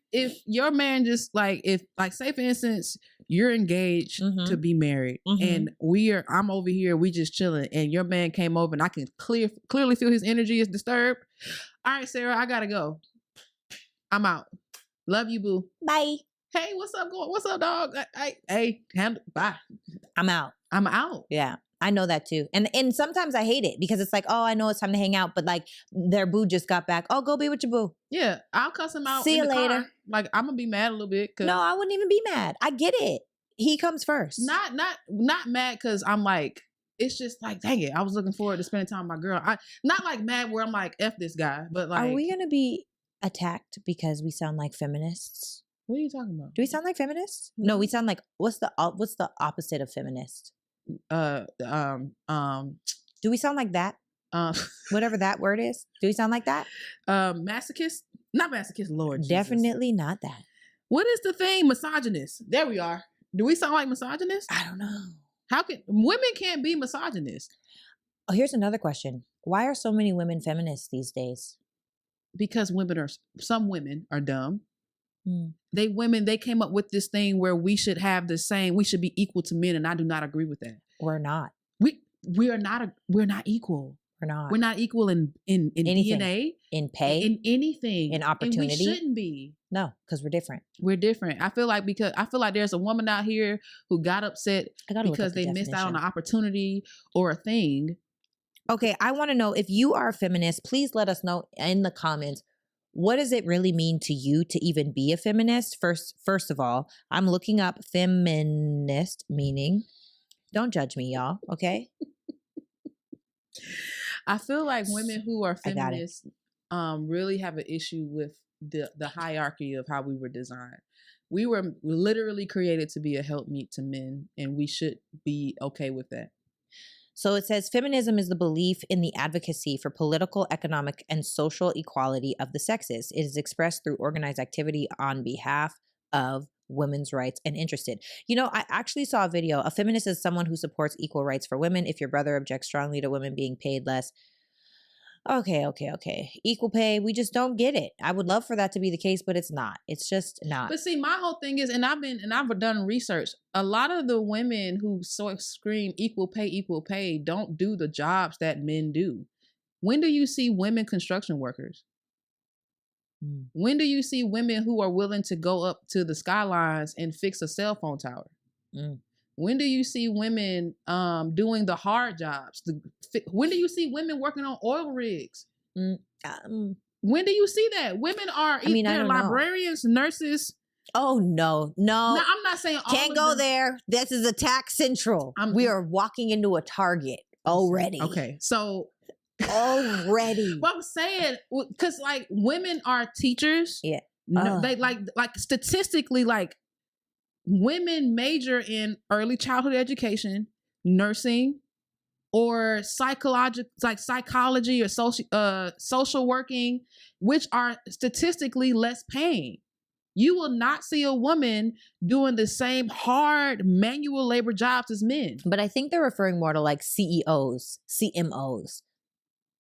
your man just say for instance, you're engaged to be married and I'm over here, we just chilling, and your man came over and I can clearly feel his energy is disturbed. All right, Sarah, I gotta go. I'm out. Love you, boo. Bye. Hey, what's up, what's up, dog? Hey, bye. I'm out. Yeah. I know that too. And sometimes I hate it because it's like, oh, I know it's time to hang out, but like their boo just got back. Oh, go be with your boo. Yeah, I'll cuss him out. See you later. Car. Like I'm gonna be mad a little bit. No, I wouldn't even be mad. I get it. He comes first. Not mad because I'm like, it's just like, dang it, I was looking forward to spending time with my girl. I not like mad where I'm like, F this guy, but like, are we gonna be attacked because we sound like feminists? What are you talking about? Do we sound like feminists? No, we sound like what's the opposite of feminist? Do we sound like that? Whatever that word is. Do we sound like that? Masochist? Not masochist, Lord Jesus. Definitely not that. What is the thing? Misogynist. There we are. Do we sound like misogynists? I don't know. How can women can't be misogynist? Oh, here's another question. Why are so many women feminists these days? Because some women are dumb. Hmm. They came up with this thing where we should be equal to men, and I do not agree with that. We're not. We're not equal. We're not. We're not equal in Anything. DNA, In pay, in anything, in opportunity. And we shouldn't be. No, because we're different. We're different. I feel like there's a woman out here who got upset because they missed out on an opportunity or a thing. Okay, I want to know, if you are a feminist, please let us know in the comments. What does it really mean to you to even be a feminist? First of all, I'm looking up feminist meaning. Don't judge me, y'all. Okay. I feel like women who are feminists really have an issue with the hierarchy of how we were designed. We were literally created to be a helpmeet to men, and we should be okay with that. So it says feminism is the belief in the advocacy for political, economic, and social equality of the sexes. It is expressed through organized activity on behalf of women's rights and interested. You know, I actually saw a video. A feminist is someone who supports equal rights for women. If your brother objects strongly to women being paid less. Okay. Equal pay. We just don't get it. I would love for that to be the case, but it's not. It's just not. But see, my whole thing is, and I've done research. A lot of the women who scream equal pay don't do the jobs that men do. When do you see women construction workers? When do you see women who are willing to go up to the skylines and fix a cell phone tower? When do you see women doing the hard jobs? When do you see women working on oil rigs? When do you see that? Women are they're librarians, nurses. Oh, no. Now, I'm not saying all can't go there. This is Attack Central. We are walking into a Target already. Okay, so already. What I'm saying, because like women are teachers. Yeah. No, they like statistically, like women major in early childhood education, nursing, or psychology or social working, which are statistically less paying. You will not see a woman doing the same hard manual labor jobs as men. But I think they're referring more to like CEOs, CMOs.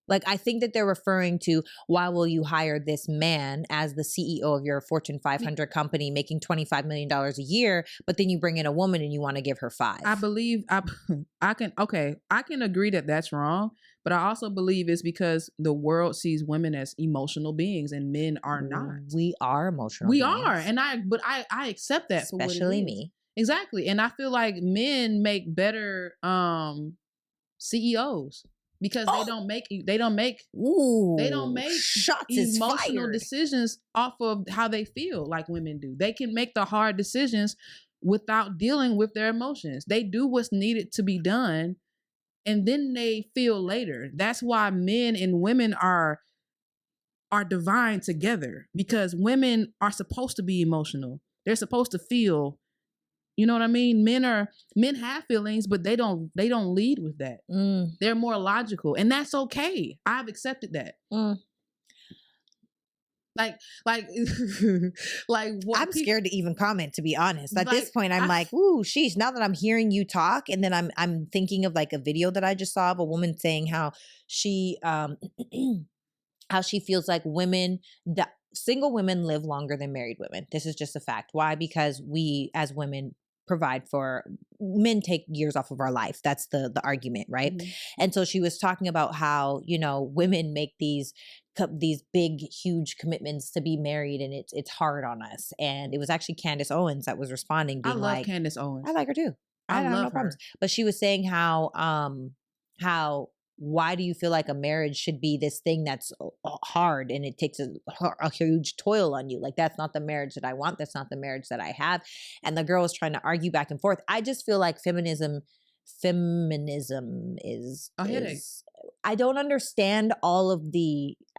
Like, I think that they're referring to, why will you hire this man as the CEO of your Fortune 500 company making $25 million a year, but then you bring in a woman and you want to give her $5 million? I believe I can agree that that's wrong, but I also believe it's because the world sees women as emotional beings and men are not. We are emotional beings. are. And I accept that. Especially me. Exactly. And I feel like men make better CEOs. Because they don't make shots emotional decisions off of how they feel like women do. They can make the hard decisions without dealing with their emotions. They do what's needed to be done, and then they feel later. That's why men and women are divine together, because women are supposed to be emotional. They're supposed to feel. You know what I mean? Men have feelings, but they don't lead with that. They're more logical, and that's okay. I've accepted that. Like what I'm scared to even comment, to be honest. At this point, I'm like, ooh, sheesh. Now that I'm hearing you talk, and then I'm thinking of like a video that I just saw of a woman saying how she how she feels like single women live longer than married women. This is just a fact. Why? Because we as women provide for men, take years off of our life. That's the argument, right? Mm-hmm. And so she was talking about how, women make these big, huge commitments to be married, and it's hard on us. And it was actually Candace Owens that was responding, being I love Candace Owens. I like her too. I love no problems. But she was saying how why do you feel like a marriage should be this thing that's hard and it takes a huge toil on you? Like, that's not the marriage that I want. That's not the marriage that I have. And the girl was trying to argue back and forth. I just feel like feminism is a headache. I don't understand all of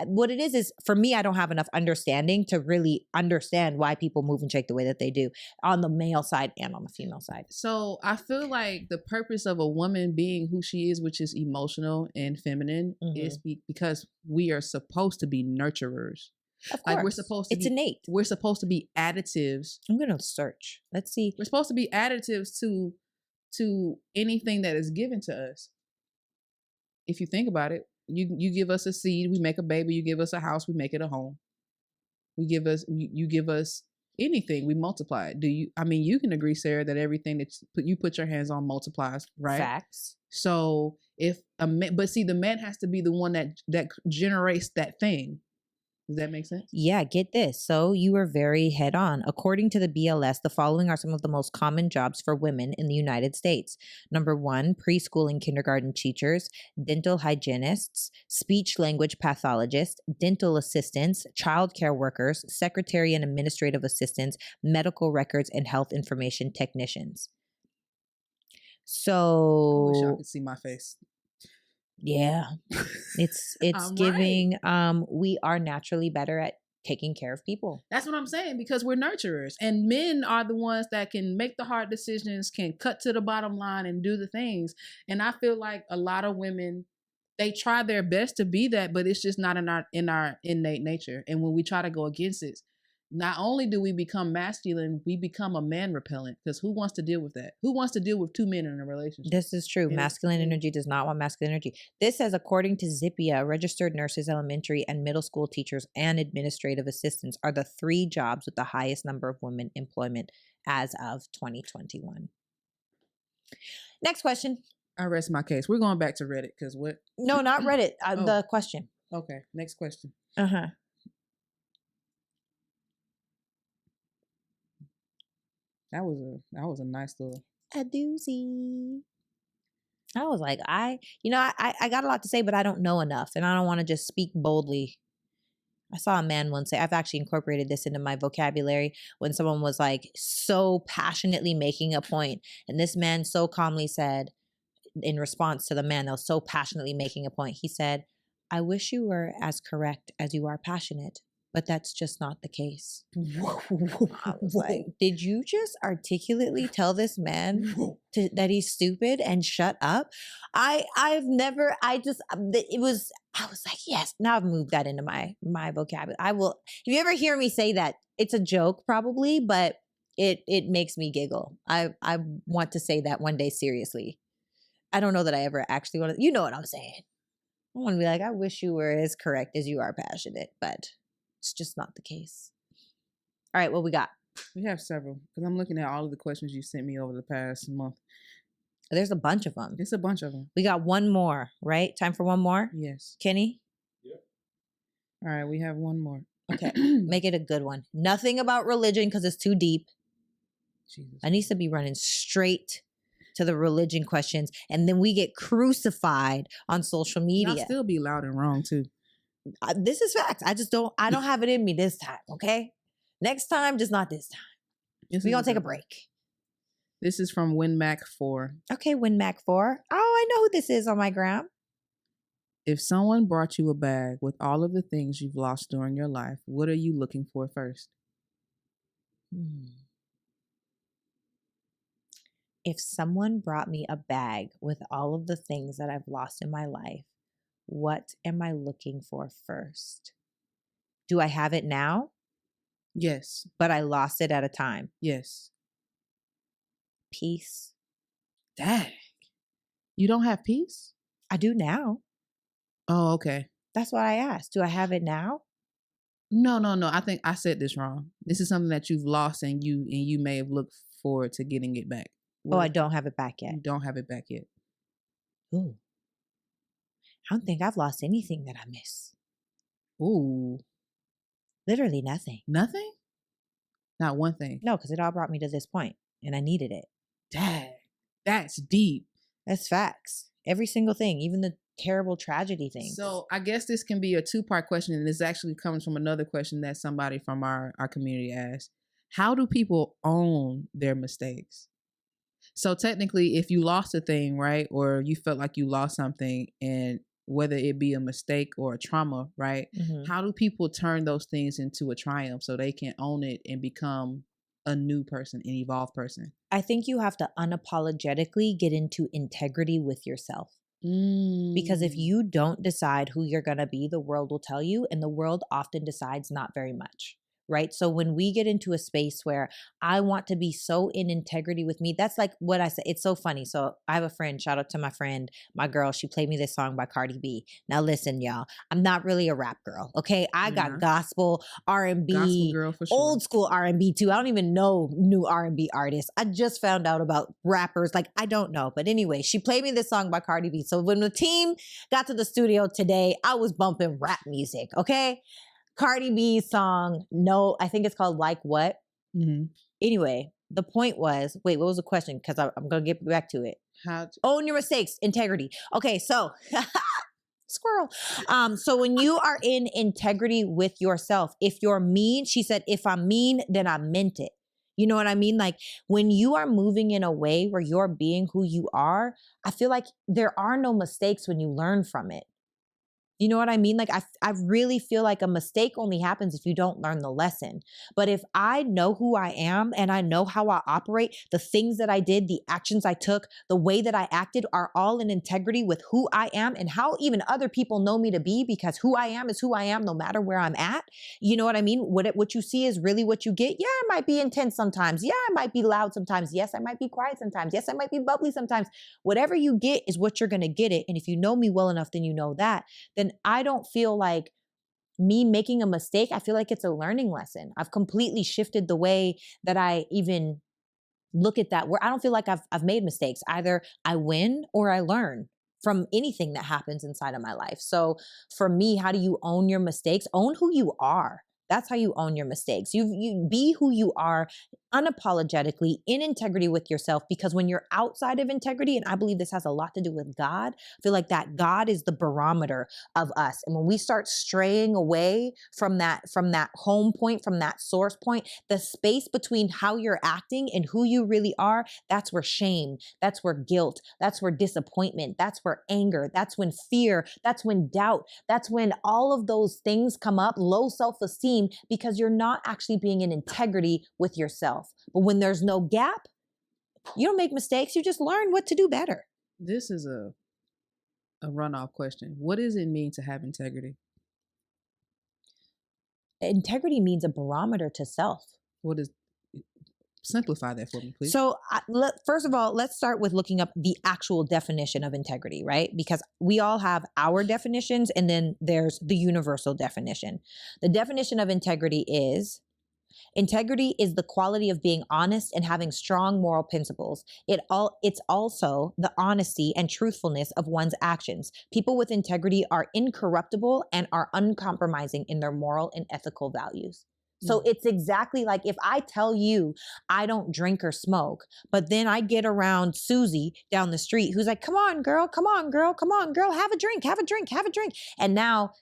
what it is for me, I don't have enough understanding to really understand why people move and shake the way that they do on the male side and on the female side. So I feel like the purpose of a woman being who she is, which is emotional and feminine, is because we are supposed to be nurturers. Of Like course. we're supposed to it's be innate. We're supposed to be additives. I'm going to search. Let's see. We're supposed to be additives to anything that is given to us. If you think about it, you give us a seed, we make a baby. You give us a house, we make it a home. You give us anything, we multiply it. You can agree, Sarah, that everything that you put your hands on multiplies, right? Facts. So if the man has to be the one that generates that thing. Does that make sense? Yeah, get this. So you were very head on. According to the BLS, the following are some of the most common jobs for women in the United States. Number 1, preschool and kindergarten teachers, dental hygienists, speech language pathologists, dental assistants, childcare workers, secretary and administrative assistants, medical records, and health information technicians. So I wish y'all could see my face. Yeah, it's giving. Right. We are naturally better at taking care of people. That's what I'm saying, because we're nurturers, and men are the ones that can make the hard decisions, can cut to the bottom line and do the things. And I feel like a lot of women, they try their best to be that, but it's just not in our innate nature. And when we try to go against it, not only do we become masculine, we become a man repellent, because who wants to deal with that? Who wants to deal with two men in a relationship? This is true. Masculine energy does not want masculine energy. This says, according to Zippia, registered nurses, elementary and middle school teachers, and administrative assistants are the 3 jobs with the highest number of women employment as of 2021. Next question. I rest my case. We're going back to Reddit, because what? No, not Reddit. The question. Okay, next question. That was a nice little a doozy. I was like, I got a lot to say, but I don't know enough, and I don't want to just speak boldly. I saw a man once say, I've actually incorporated this into my vocabulary, when someone was like so passionately making a point, and this man so calmly said, in response to the man that was so passionately making a point, he said, I wish you were as correct as you are passionate, but that's just not the case. I was like, did you just articulately tell this man that he's stupid and shut up? I was like, yes, now I've moved that into my vocabulary. I will, if you ever hear me say that, it's a joke probably, but it makes me giggle. I want to say that one day seriously. I don't know that I ever actually want to, you know what I'm saying. I want to be like, I wish you were as correct as you are passionate, but it's just not the case. All right, what we got? We have several, because I'm looking at all of the questions you sent me over the past month. There's a bunch of them. It's a bunch of them. We got one more, right? Time for one more? Yes. Kenny? Yep. All right, we have one more. Okay, make it a good one. Nothing about religion, because it's too deep. Jesus. I need to be running straight to the religion questions, and then we get crucified on social media. I'll still be loud and wrong too. This is facts. I don't have it in me this time, okay? Next time, just not this time. We're going to take a break. This is from WinMac4. Okay, WinMac4. Oh, I know who this is on my gram. If someone brought you a bag with all of the things you've lost during your life, what are you looking for first? If someone brought me a bag with all of the things that I've lost in my life, what am I looking for first? Do I have it now? Yes. But I lost it at a time. Yes. Peace. Dang. You don't have peace? I do now. Oh, okay. That's what I asked. Do I have it now? No. I think I said this wrong. This is something that you've lost, and you may have looked forward to getting it back. Oh, I don't have it back yet. You don't have it back yet. Ooh. I don't think I've lost anything that I miss. Ooh. Literally nothing. Nothing? Not one thing. No, because it all brought me to this point, and I needed it. Dang. That's deep. That's facts. Every single thing, even the terrible tragedy things. So I guess this can be a 2-part question, and this actually comes from another question that somebody from our community asked. How do people own their mistakes? So technically, if you lost a thing, right, or you felt like you lost something, and whether it be a mistake or a trauma, right, how do people turn those things into a triumph so they can own it and become a new person, an evolved person? I think you have to unapologetically get into integrity with yourself. Because if you don't decide who you're going to be, the world will tell you, and the world often decides not very much. Right. So when we get into a space where I want to be so in integrity with me, that's like what I said. It's so funny. So I have a friend, shout out to my friend, my girl. She played me this song by Cardi B. Now listen, y'all, I'm not really a rap girl. Okay. I got gospel, R&B, gospel girl for sure. Old school R&B too. I don't even know new R&B artists. I just found out about rappers. Like, I don't know. But anyway, she played me this song by Cardi B. So when the team got to the studio today, I was bumping rap music. Okay. Cardi B's song, no, I think it's called Like What. Anyway, the point was, wait, what was the question? Because I'm going to get back to it. Own your mistakes, integrity. Okay, so squirrel. So when you are in integrity with yourself, if you're mean, she said, if I'm mean, then I meant it. You know what I mean? Like when you are moving in a way where you're being who you are, I feel like there are no mistakes when you learn from it. You know what I mean? Like I really feel like a mistake only happens if you don't learn the lesson. But if I know who I am and I know how I operate, the things that I did, the actions I took, the way that I acted are all in integrity with who I am and how even other people know me to be, because who I am is who I am no matter where I'm at. You know what I mean? What you see is really what you get. Yeah, I might be intense sometimes. Yeah, I might be loud sometimes. Yes, I might be quiet sometimes. Yes, I might be bubbly sometimes. Whatever you get is what you're going to get it. And if you know me well enough, then you know that. Then I don't feel like me making a mistake. I feel like it's a learning lesson. I've completely shifted the way that I even look at that, where I don't feel like I've made mistakes. Either I win or I learn from anything that happens inside of my life. So for me, how do you own your mistakes? Own who you are. That's how you own your mistakes. You be who you are unapologetically, in integrity with yourself, because when you're outside of integrity, and I believe this has a lot to do with God, I feel like that God is the barometer of us. And when we start straying away from that home point, from that source point, the space between how you're acting and who you really are, that's where shame, that's where guilt, that's where disappointment, that's where anger, that's when fear, that's when doubt, that's when all of those things come up, low self-esteem, because you're not actually being in integrity with yourself. But when there's no gap, you don't make mistakes. You just learn what to do better. This is a runoff question. What does it mean to have integrity? Integrity means a barometer to self. Simplify that for me, please. So first of all, let's start with looking up the actual definition of integrity, right? Because we all have our definitions, and then there's the universal definition. The definition of integrity is the quality of being honest and having strong moral principles. It's also the honesty and truthfulness of one's actions. People with integrity are incorruptible and are uncompromising in their moral and ethical values. So it's exactly like if I tell you I don't drink or smoke, but then I get around Susie down the street who's like, come on, girl, have a drink. And now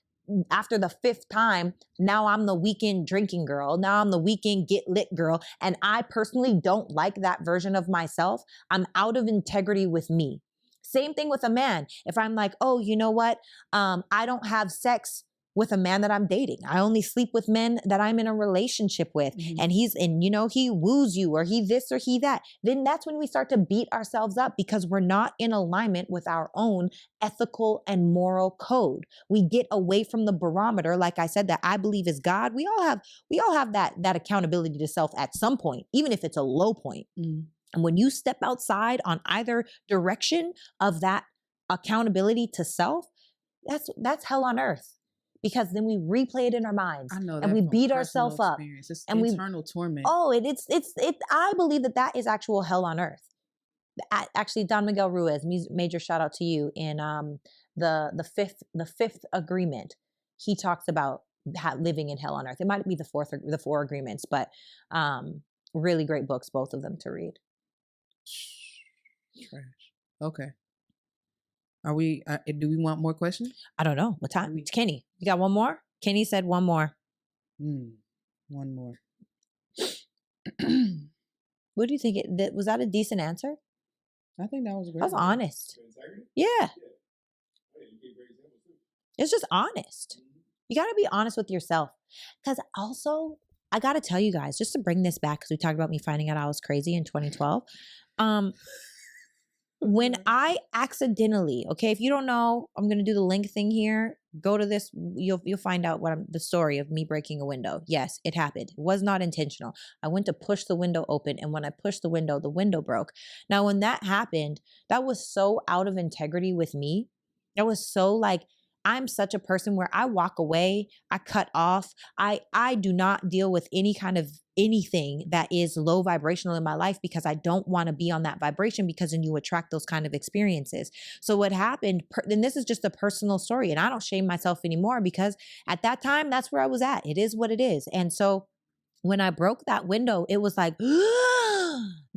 after the fifth time, now I'm the weekend drinking girl. Now I'm the weekend get lit girl. And I personally don't like that version of myself. I'm out of integrity with me. Same thing with a man. If I'm like, oh, you know what? I don't have sex with a man that I'm dating. I only sleep with men that I'm in a relationship with. And he woos you, or he this or he that. Then that's when we start to beat ourselves up, because we're not in alignment with our own ethical and moral code. We get away from the barometer, like I said, that I believe is God. We all have that accountability to self at some point, even if it's a low point. And when you step outside on either direction of that accountability to self, that's hell on earth. Because then we replay it in our minds, and we beat ourselves up. It's and internal torment. Oh, I believe that is actual hell on earth. Actually, Don Miguel Ruiz, major shout out to you, in the fifth agreement. He talks about living in hell on earth. It might be the four agreements, but really great books, both of them to read. Trash. Okay. Are we? Do we want more questions? I don't know. What time? Kenny, you got one more? Kenny said one more. One more. What do you think? Was that a decent answer? I think that was great. That was honest. Yeah. It's just honest. You got to be honest with yourself. Because also, I got to tell you guys, just to bring this back, because we talked about me finding out I was crazy in 2012. When I accidentally, okay, if you don't know, I'm gonna do the link thing here. Go to this, you'll find out the story of me breaking a window. Yes, it happened. It was not intentional. I went to push the window open, and when I pushed the window broke. Now, when that happened, that was so out of integrity with me. That was so like, I'm such a person where I walk away, I cut off. I do not deal with any kind of anything that is low vibrational in my life because I don't want to be on that vibration, because then you attract those kind of experiences. So what happened, and this is just a personal story, and I don't shame myself anymore because at that time, that's where I was at. It is what it is. And so when I broke that window, it was like,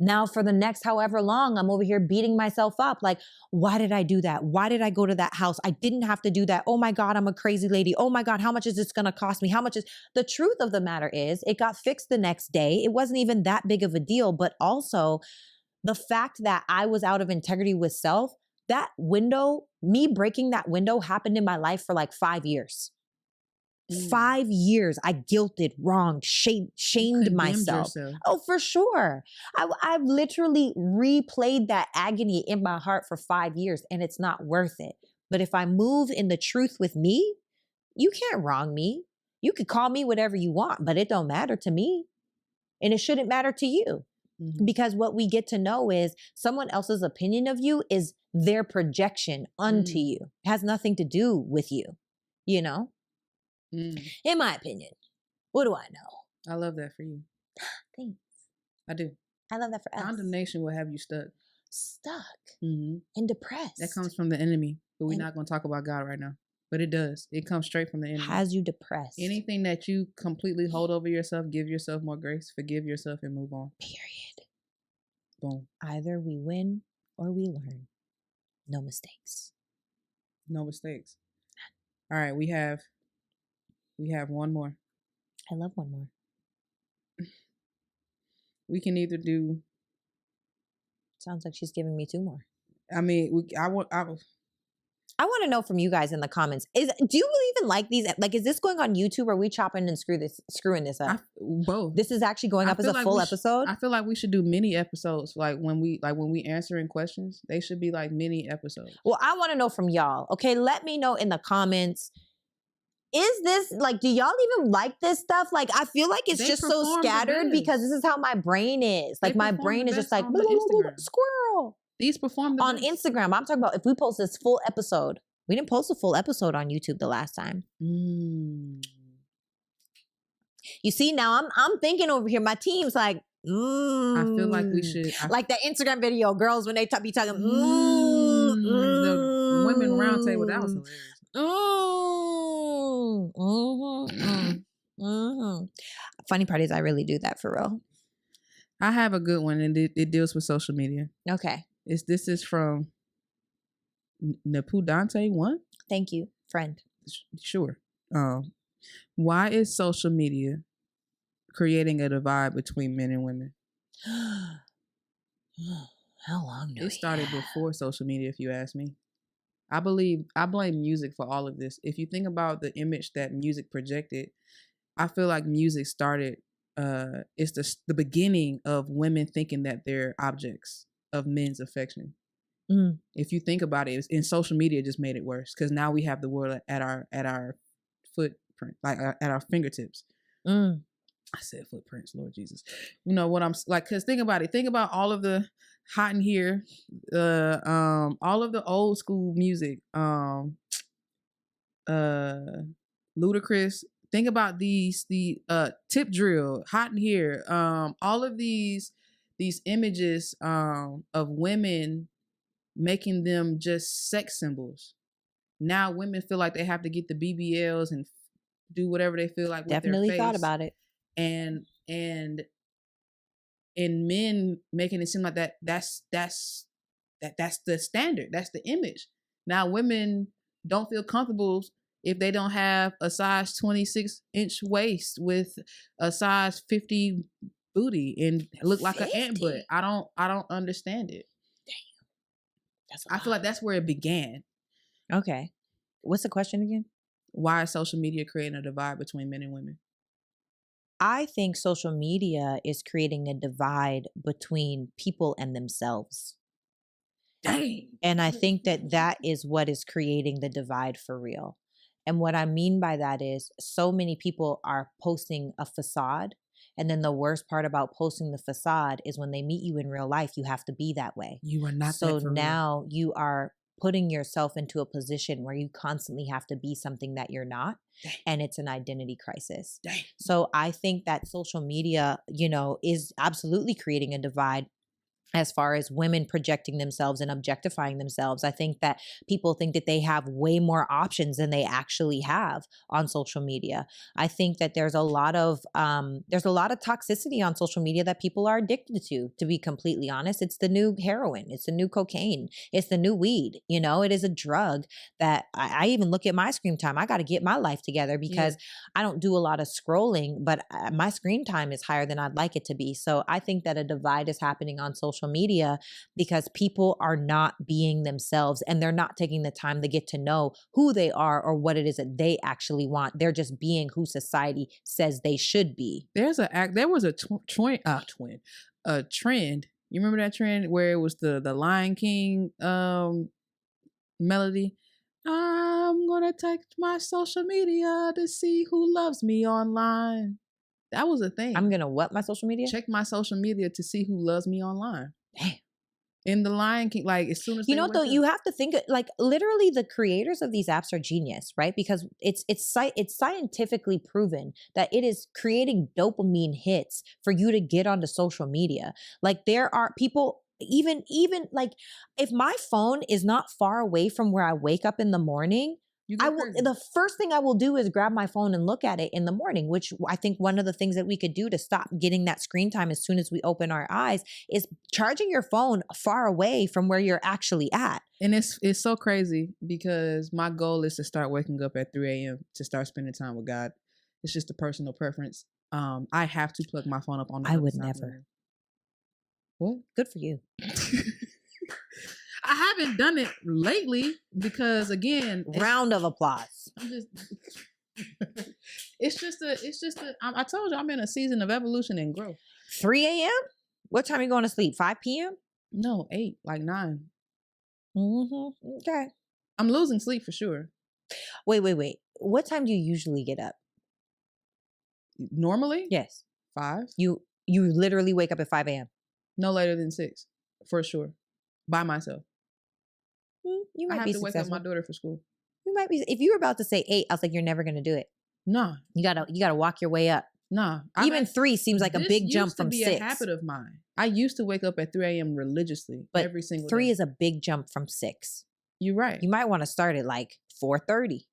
now for the next however long, I'm over here beating myself up. Like, why did I do that? Why did I go to that house? I didn't have to do that. Oh my God, I'm a crazy lady. Oh my God, how much is this going to cost me? How much is the truth of the matter is it got fixed the next day. It wasn't even that big of a deal, but also the fact that I was out of integrity with self, that window, me breaking that window happened in my life for like 5 years. 5 years, I guilted, wronged, shamed myself. Yourself. Oh, for sure. I've literally replayed that agony in my heart for 5 years, and it's not worth it. But if I move in the truth with me, you can't wrong me. You could call me whatever you want, but it don't matter to me. And it shouldn't matter to you. Mm-hmm. Because what we get to know is someone else's opinion of you is their projection unto you. It has nothing to do with you, you know? In my opinion. What do I know? I love that for you. Thanks. I do. I love that for us. Condemnation will have you stuck. And depressed. That comes from the enemy. But we're not going to talk about God right now. But it does. It comes straight from the enemy. Has you depressed. Anything that you completely hold over yourself, give yourself more grace, forgive yourself, and move on. Period. Boom. Either we win or we learn. No mistakes. No mistakes. All right, we have one more. I love one more. We can either do. Sounds like she's giving me 2 more. I mean, I want to know from you guys in the comments. Do you even like these? Like, is this going on YouTube, or are we chopping and screwing this up? Both. This is actually going up as a full episode. I feel like we should do mini episodes. Like when we answering questions, they should be like mini episodes. Well, I want to know from y'all. Okay, let me know in the comments. Is this like, do y'all even like this stuff? Like, I feel like it's just so scattered because this is how my brain is. Like, my brain is just like, squirrel. These perform the on best. Instagram. I'm talking about if we post this full episode. We didn't post a full episode on YouTube the last time. You see, now I'm thinking over here. My team's like, I feel like we should. Like that Instagram video, girls, when they be talking, the women round table, that was hilarious. Funny part is I really do that for real. I have a good one, and it deals with social media. Okay. This is from Nepu Dante 1. Thank you, friend. Sure. Why is social media creating a divide between men and women? How long do it started before social media, if you ask me. I blame music for all of this. If you think about the image that music projected, I feel like music started, it's the beginning of women thinking that they're objects of men's affection. If you think about it, in social media, it just made it worse because now we have the world at our footprint, like at our fingertips. I said footprints, Lord Jesus. You know what I'm like? Because think about it. Think about all of the hot in here, all of the old school music, Ludacris. Think about the tip drill, hot in here. All of these images of women, making them just sex symbols. Now women feel like they have to get the BBLs and do whatever they feel like with Definitely their face. Thought about it. And men making it seem like that's the standard. That's the image. Now women don't feel comfortable if they don't have a size 26-inch waist with a size 50 booty and look like 50? An ant butt. I don't understand it. Damn. I feel like that's where it began. Okay. What's the question again? Why is social media creating a divide between men and women? I think social media is creating a divide between people and themselves. Dang. And I think that is what is creating the divide for real. And what I mean by that is so many people are posting a facade. And then the worst part about posting the facade is when they meet you in real life, you have to be that way. You are not So that for now you are putting yourself into a position where you constantly have to be something that you're not. Dang. And it's an identity crisis. Dang. So I think that social media, is absolutely creating a divide as far as women projecting themselves and objectifying themselves. I think that people think that they have way more options than they actually have on social media. I think that there's a lot of toxicity on social media that people are addicted to be completely honest. It's the new heroin. It's the new cocaine. It's the new weed. It is a drug that I even look at my screen time. I got to get my life together because I don't do a lot of scrolling, but my screen time is higher than I'd like it to be. So I think that a divide is happening on social media because people are not being themselves and they're not taking the time to get to know who they are or what it is that they actually want. They're just being who society says they should be. There was a trend. You remember that trend where it was the Lion King melody? I'm gonna check my social media to see who loves me online. That was a thing. I'm gonna what my social media? Check my social media to see who loves me online. Damn. In the Lion King, like as soon as though, you have to think like literally the creators of these apps are genius, right? Because it's scientifically proven that it is creating dopamine hits for you to get onto social media. Like there are people. Even like if my phone is not far away from where I wake up in the morning, the first thing I will do is grab my phone and look at it in the morning, which I think one of the things that we could do to stop getting that screen time as soon as we open our eyes is charging your phone far away from where you're actually at. And it's so crazy because my goal is to start waking up at 3 a.m. to start spending time with God. It's just a personal preference. I have to plug my phone up on the I other would side never. What? Good for you. I haven't done it lately because again, round of applause. It's just I told you I'm in a season of evolution and growth. 3 a.m.? What time are you going to sleep? 5 p.m.? No, 8, like 9. Mm-hmm. Okay. I'm losing sleep for sure. Wait. What time do you usually get up? Normally? Yes. 5. You literally wake up at 5 a.m.? No later than 6, for sure. By myself. You might I have be to successful. wake up my daughter for school. You might be. If you were about to say 8, I was like, you're never going to do it. Nah. You gotta walk your way up. Nah. Even 3 seems like a big jump from 6. This used to be a habit of mine. I used to wake up at 3 a.m. religiously, but every single 3 day. is a big jump from 6. You're right. You might want to start at like 4:30,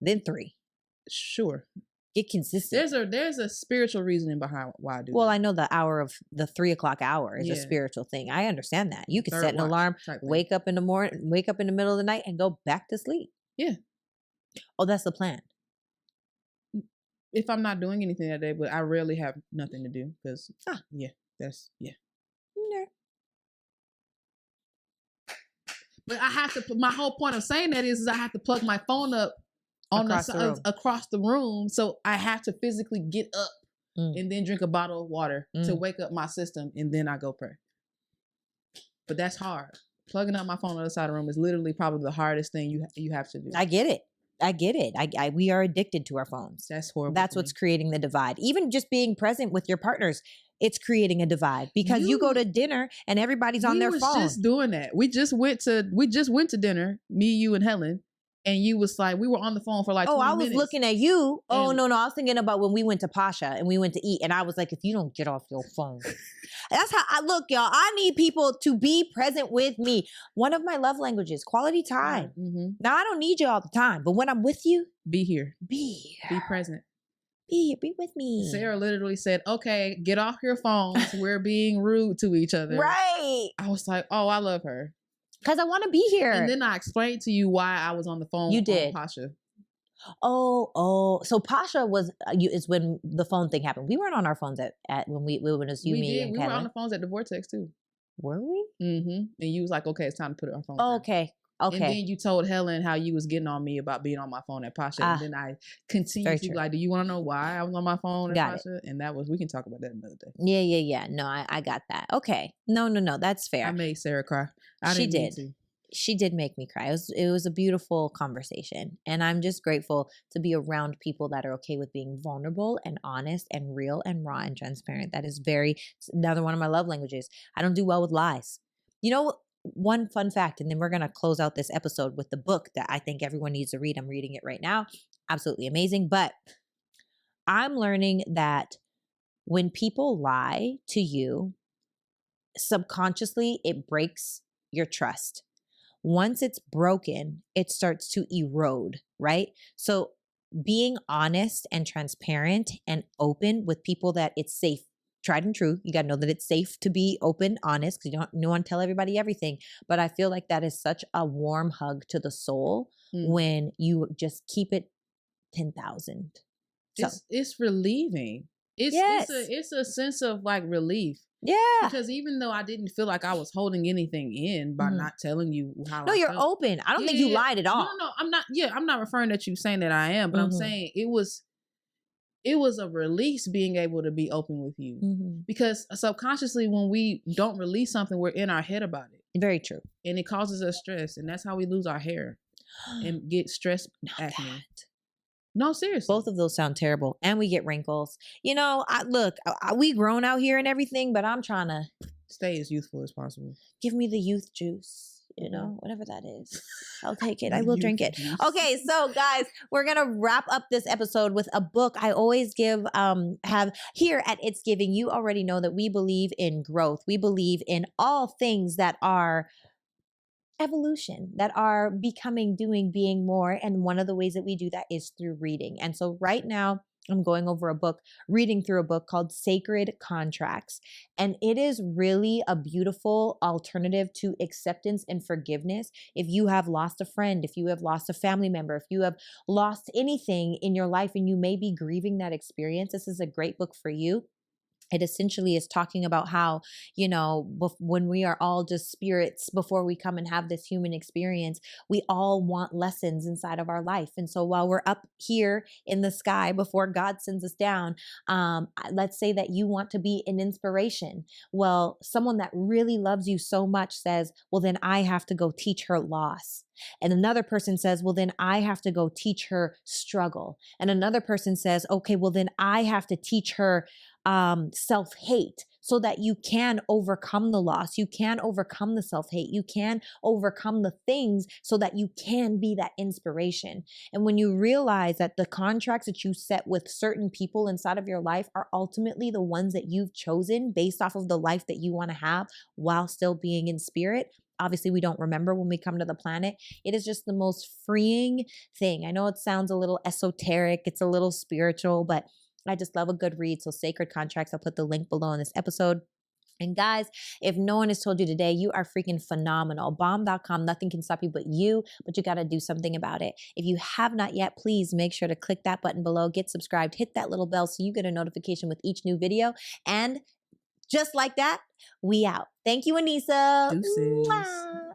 then 3. Sure. Get consistent. There's a spiritual reasoning behind why I do. Well, that. I know the 3 o'clock hour is a spiritual thing. I understand that. You could set an alarm, wake up in the morning, wake up in the middle of the night, and go back to sleep. Yeah. Oh, that's the plan. If I'm not doing anything that day, but I rarely have nothing to do because Okay. But I have to. My whole point of saying that is I have to plug my phone up on across the room, so I have to physically get up and then drink a bottle of water to wake up my system, and then I go pray. But that's hard. Plugging up my phone on the other side of the room is literally probably the hardest thing you have to do. I get it. We are addicted to our phones. That's horrible. That's what's creating the divide. Even just being present with your partners, it's creating a divide because you go to dinner and everybody's on their phone. We was just doing that. We just went to dinner, me, you, and Helen. And you was like, we were on the phone for like 20 minutes. I was looking at you. Oh, no. I was thinking about when we went to Pasha and we went to eat. And I was like, if you don't get off your phone. That's how I look, y'all. I need people to be present with me. One of my love languages, quality time. Mm-hmm. Now, I don't need you all the time. But when I'm with you. Be here. Be present. Be here. Be with me. Sarah literally said, okay, get off your phones. We're being rude to each other. Right. I was like, oh, I love her. Because I want to be here. And then I explained to you why I was on the phone. You did. Pasha. Oh. So Pasha is when the phone thing happened. We weren't on our phones at when it was you, me, and we Kevin. were on the phones at the Vortex too. Were we? Mm-hmm. And you was like, okay, it's time to put our phone. Oh, okay. Okay. And then you told Helen how you was getting on me about being on my phone at Pasha. And then I continued to be like, do you want to know why I was on my phone at Pasha? And that was, we can talk about that another day. Yeah. No, I got that. Okay. No. That's fair. I made Sarah cry. She did make me cry. It was a beautiful conversation. And I'm just grateful to be around people that are okay with being vulnerable and honest and real and raw and transparent. That is another one of my love languages. I don't do well with lies. You know, one fun fact, and then we're going to close out this episode with the book that I think everyone needs to read. I'm reading it right now. Absolutely amazing. But I'm learning that when people lie to you, subconsciously, it breaks your trust. Once it's broken, it starts to erode, right? So being honest and transparent and open with people that it's safe, tried and true. You got to know that it's safe to be open, honest, because you don't want to tell everybody everything. But I feel like that is such a warm hug to the soul when you just keep it 10,000. So, it's relieving. It's a sense of like relief. Yeah. Because even though I didn't feel like I was holding anything in by not telling you how No, you're open. I don't think you lied at all. No, I'm not. Yeah, I'm not referring that you saying that I am, but I'm saying it was a release being able to be open with you. Because subconsciously when we don't release something, we're in our head about it. Very true. And it causes us stress. And that's how we lose our hair and get stress acne. No, seriously. Both of those sound terrible. And we get wrinkles. You know, we grown out here and everything, but I'm trying to stay as youthful as possible. Give me the youth juice, whatever that is. I'll take it. I will drink it. Juice. Okay, so guys, we're going to wrap up this episode with a book I always have here at It's Giving. You already know that we believe in growth. We believe in all things that are evolution, that are becoming, doing, being more. And one of the ways that we do that is through reading. And so right now I'm going over reading through a book called Sacred Contracts. And it is really a beautiful alternative to acceptance and forgiveness. If you have lost a friend, if you have lost a family member, if you have lost anything in your life and you may be grieving that experience, this is a great book for you. It essentially is talking about how, when we are all just spirits before we come and have this human experience, we all want lessons inside of our life. And so while we're up here in the sky before God sends us down, let's say that you want to be an inspiration. Well, someone that really loves you so much says, well, then I have to go teach her loss. And another person says, well, then I have to go teach her struggle. And another person says, okay, well, then I have to teach her self-hate so that you can overcome the loss. You can overcome the self-hate. You can overcome the things so that you can be that inspiration. And when you realize that the contracts that you set with certain people inside of your life are ultimately the ones that you've chosen based off of the life that you want to have while still being in spirit. Obviously, we don't remember when we come to the planet. It is just the most freeing thing. I know it sounds a little esoteric. It's a little spiritual, but I just love a good read. So Sacred Contracts, I'll put the link below in this episode. And guys, if no one has told you today, you are freaking phenomenal. Bomb.com, nothing can stop you but you got to do something about it. If you have not yet, please make sure to click that button below, get subscribed, hit that little bell so you get a notification with each new video. And just like that, we out. Thank you, Anissa. Deuces. Mwah.